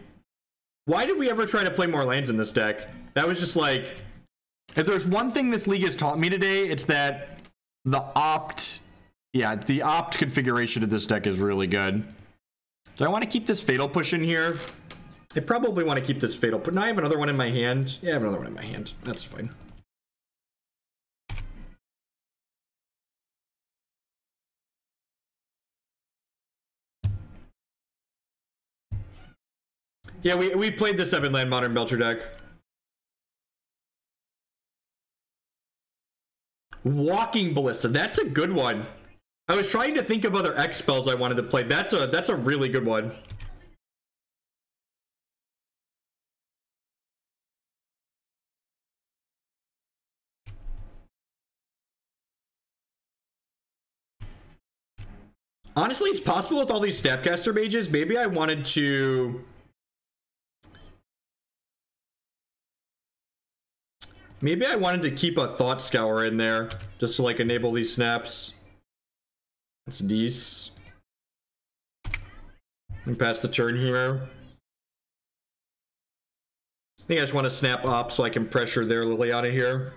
Why did we ever try to play more lands in this deck? That was just like... If there's one thing this league has taught me today, it's that the opt... Yeah, the opt configuration of this deck is really good. Do I want to keep this Fatal Push in here? I probably want to keep this Fatal Push. No, I have another one in my hand. Yeah, I have another one in my hand. That's fine. Yeah, we've played the 7-land Modern Belcher deck. Walking Ballista. That's a good one. I was trying to think of other X spells I wanted to play. That's a really good one. Honestly, it's possible with all these Snapcaster Mages, maybe I wanted to... Maybe I wanted to keep a Thought Scour in there, just to like enable these snaps. That's decent. And pass the turn here. I think I just want to snap up so I can pressure their Liliana here.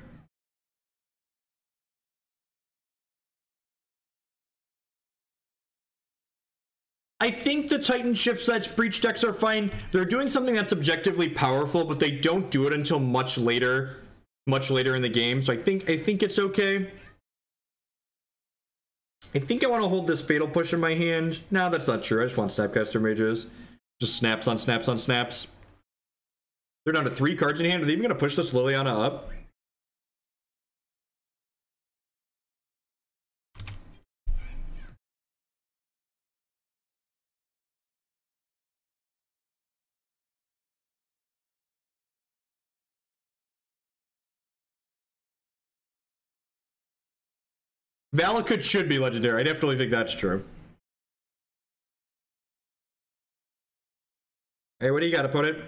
I think the Titan Shift Sledge Breach decks are fine. They're doing something that's objectively powerful, but they don't do it until much later in the game. So I think it's okay. I think I want to hold this Fatal Push in my hand. No, that's not true. I just want Snapcaster Mages. Just snaps on snaps on snaps. They're down to 3 cards in hand. Are they even going to push this Liliana up? Valakut should be legendary. I definitely think that's true. Hey, what do you got, opponent?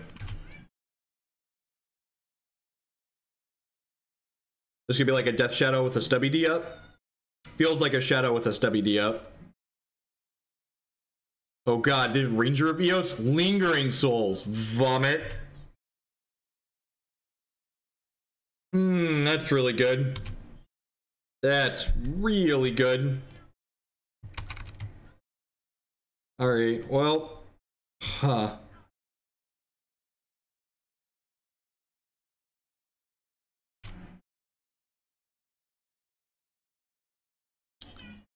This could be like a Death Shadow with a stubby D up. Feels like a Shadow with a stubby D up. Oh god, this Ranger of Eos? Lingering Souls. Vomit. That's really good. That's really good. Alright, well. Huh.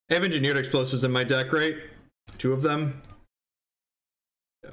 I have Engineered Explosives in my deck, right? 2 of them. Yeah.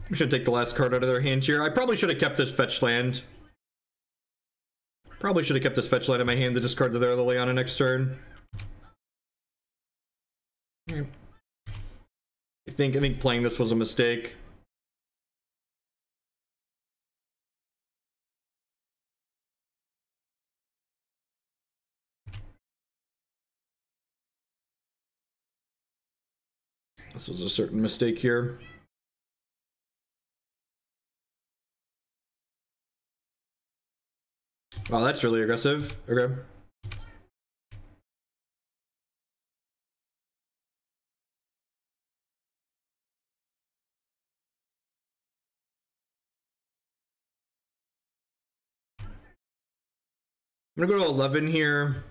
We should take the last card out of their hands here. I probably should have kept this fetch land. Probably should have kept this fetch land in my hand to discard to their Liliana next turn. I think playing this was a mistake. This was a certain mistake here. Wow, that's really aggressive. Okay. I'm gonna go to 11 here.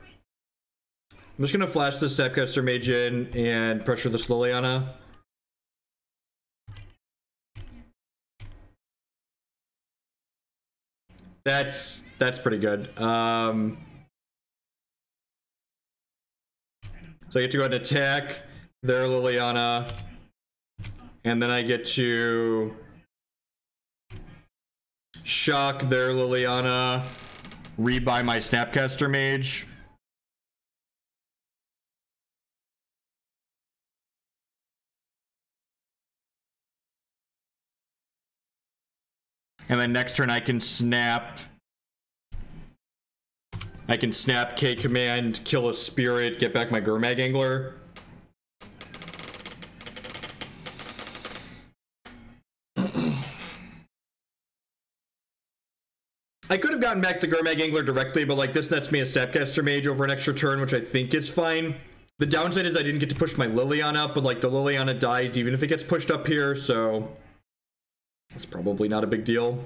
I'm just gonna flash the Snapcaster Mage in and pressure this Liliana. That's pretty good. So I get to go ahead and attack their Liliana, and then I get to shock their Liliana, rebuy my Snapcaster Mage. And then next turn I can snap. I can snap K command, kill a spirit, get back my Gurmag Angler. I could have gotten back the Gurmag Angler directly, but like this nets me a Snapcaster Mage over an extra turn, which I think is fine. The downside is I didn't get to push my Liliana up, but like the Liliana dies even if it gets pushed up here, so it's probably not a big deal.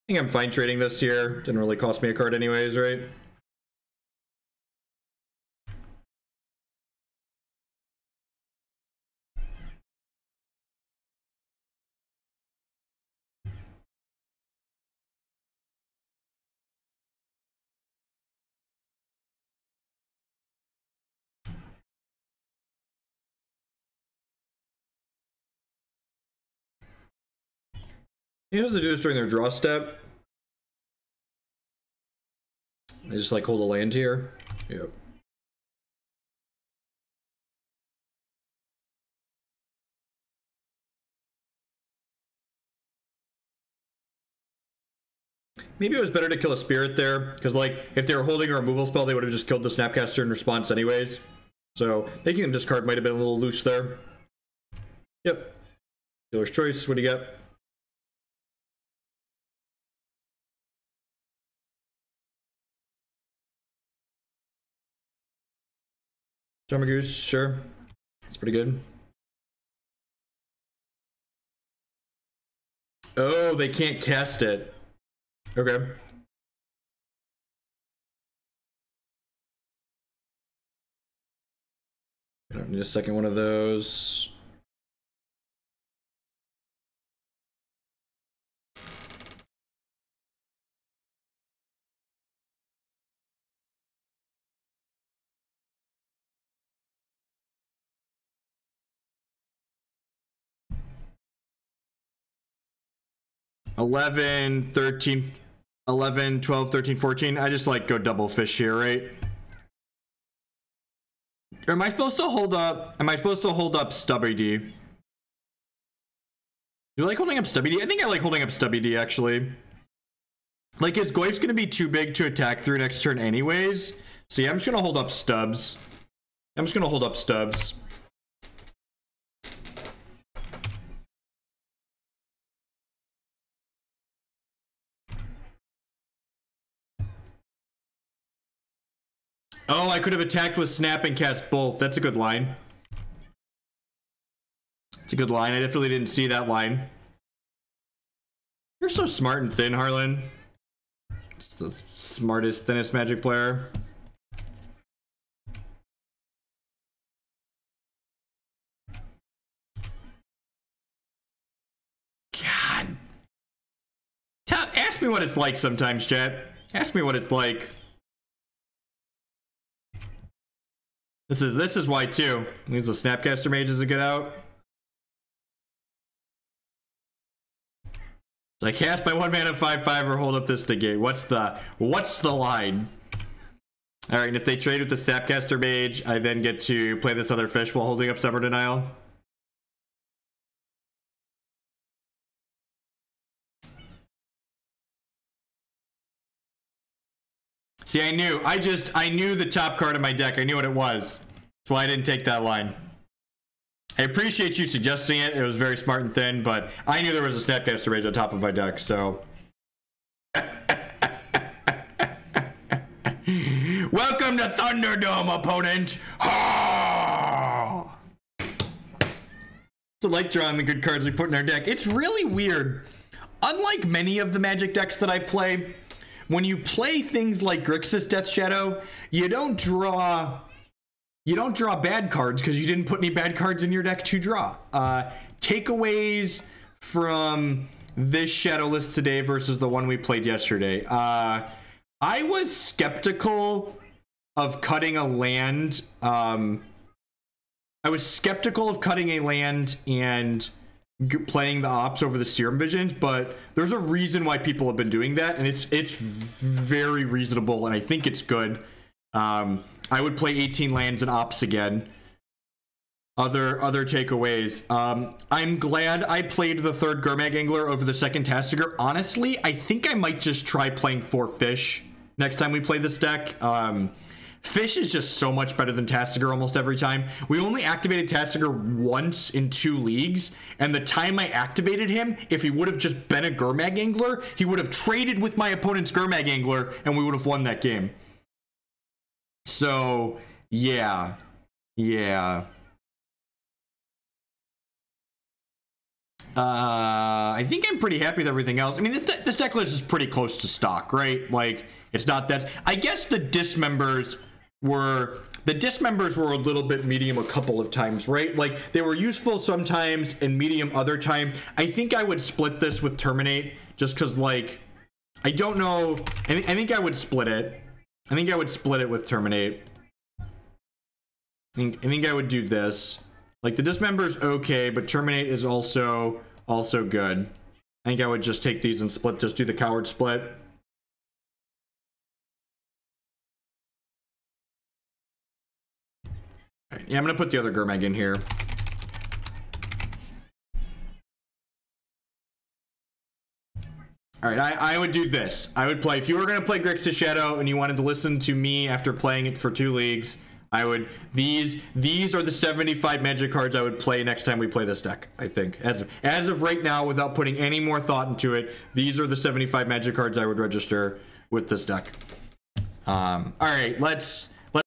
I think I'm fine trading this here. Didn't really cost me a card anyways, right? He has to do this during their draw step. They just like hold a land here. Yep. maybe it was better to kill a spirit there, because like if they were holding a removal spell, they would have just killed the Snapcaster in response anyways. So making them discard might have been a little loose there. Yep. Dealer's choice. What do you got? Drummer Goose, sure. That's pretty good. Oh, they can't cast it. Okay. I don't need a second one of those. $11, $13, $11, $12, $13, $14. I just like go double fish here, right? Or am I supposed to hold up? Am I supposed to hold up Stubby D? Do you like holding up Stubby D? I think I like holding up Stubby D actually. Like his Goyf's gonna be too big to attack through next turn anyways. So yeah, I'm just gonna hold up Stubbs. I'm just gonna hold up Stubbs. Oh, I could have attacked with Snap and cast both. That's a good line. It's a good line. I definitely didn't see that line. You're so smart and thin, Harlan. Just the smartest, thinnest Magic player. God. Ask me what it's like sometimes, chat. Ask me what it's like. This is why too. Means the Snapcaster Mage is a good out. So I cast my 1-mana 5/5 or hold up this negate. What's the line? All right, and if they trade with the Snapcaster Mage, I then get to play this other fish while holding up Stubborn Denial. See, I knew the top card of my deck. I knew what it was. That's why I didn't take that line. I appreciate you suggesting it. It was very smart and thin, but I knew there was a Snapcaster Mage on top of my deck, so. Welcome to Thunderdome, opponent! So like drawing the good cards we put in our deck. It's really weird. Unlike many of the Magic decks that I play, when you play things like Grixis Death Shadow, you don't draw bad cards because you didn't put any bad cards in your deck to draw. Takeaways from this Shadow list today versus the one we played yesterday. I was skeptical of cutting a land. I was skeptical of cutting a land and playing the ops over the Serum Visions, but there's a reason why people have been doing that, and it's very reasonable, and I think it's good. I would play 18 lands and ops again. Other takeaways. I'm glad I played the third Gurmag Angler over the second Tasigur. Honestly, I think I might just try playing 4 fish next time we play this deck. Fish is just so much better than Tasigur almost every time. We only activated Tasigur once in 2 leagues, and the time I activated him, if he would have just been a Gurmag Angler, he would have traded with my opponent's Gurmag Angler, and we would have won that game. So, yeah. I think I'm pretty happy with everything else. I mean, this deck list is pretty close to stock, right? Like, it's not that... I guess the Dismembers were a little bit medium a couple of times, right? Like, they were useful sometimes and medium other times. I think I would split this with Terminate just because, like, I don't know. I think I would split it. I think I would split it with Terminate. I think I would do this. Like, the Dismember's okay, but Terminate is also good. I think I would just take these and split, just do the Coward split. Right, yeah, I'm gonna put the other Gurmag in here. All right, I would do this. I would play, if you were going to play Grixis Shadow and you wanted to listen to me after playing it for 2 leagues, I would, these are the 75 Magic cards I would play next time we play this deck, I think. As of right now, without putting any more thought into it, these are the 75 Magic cards I would register with this deck. All right, let's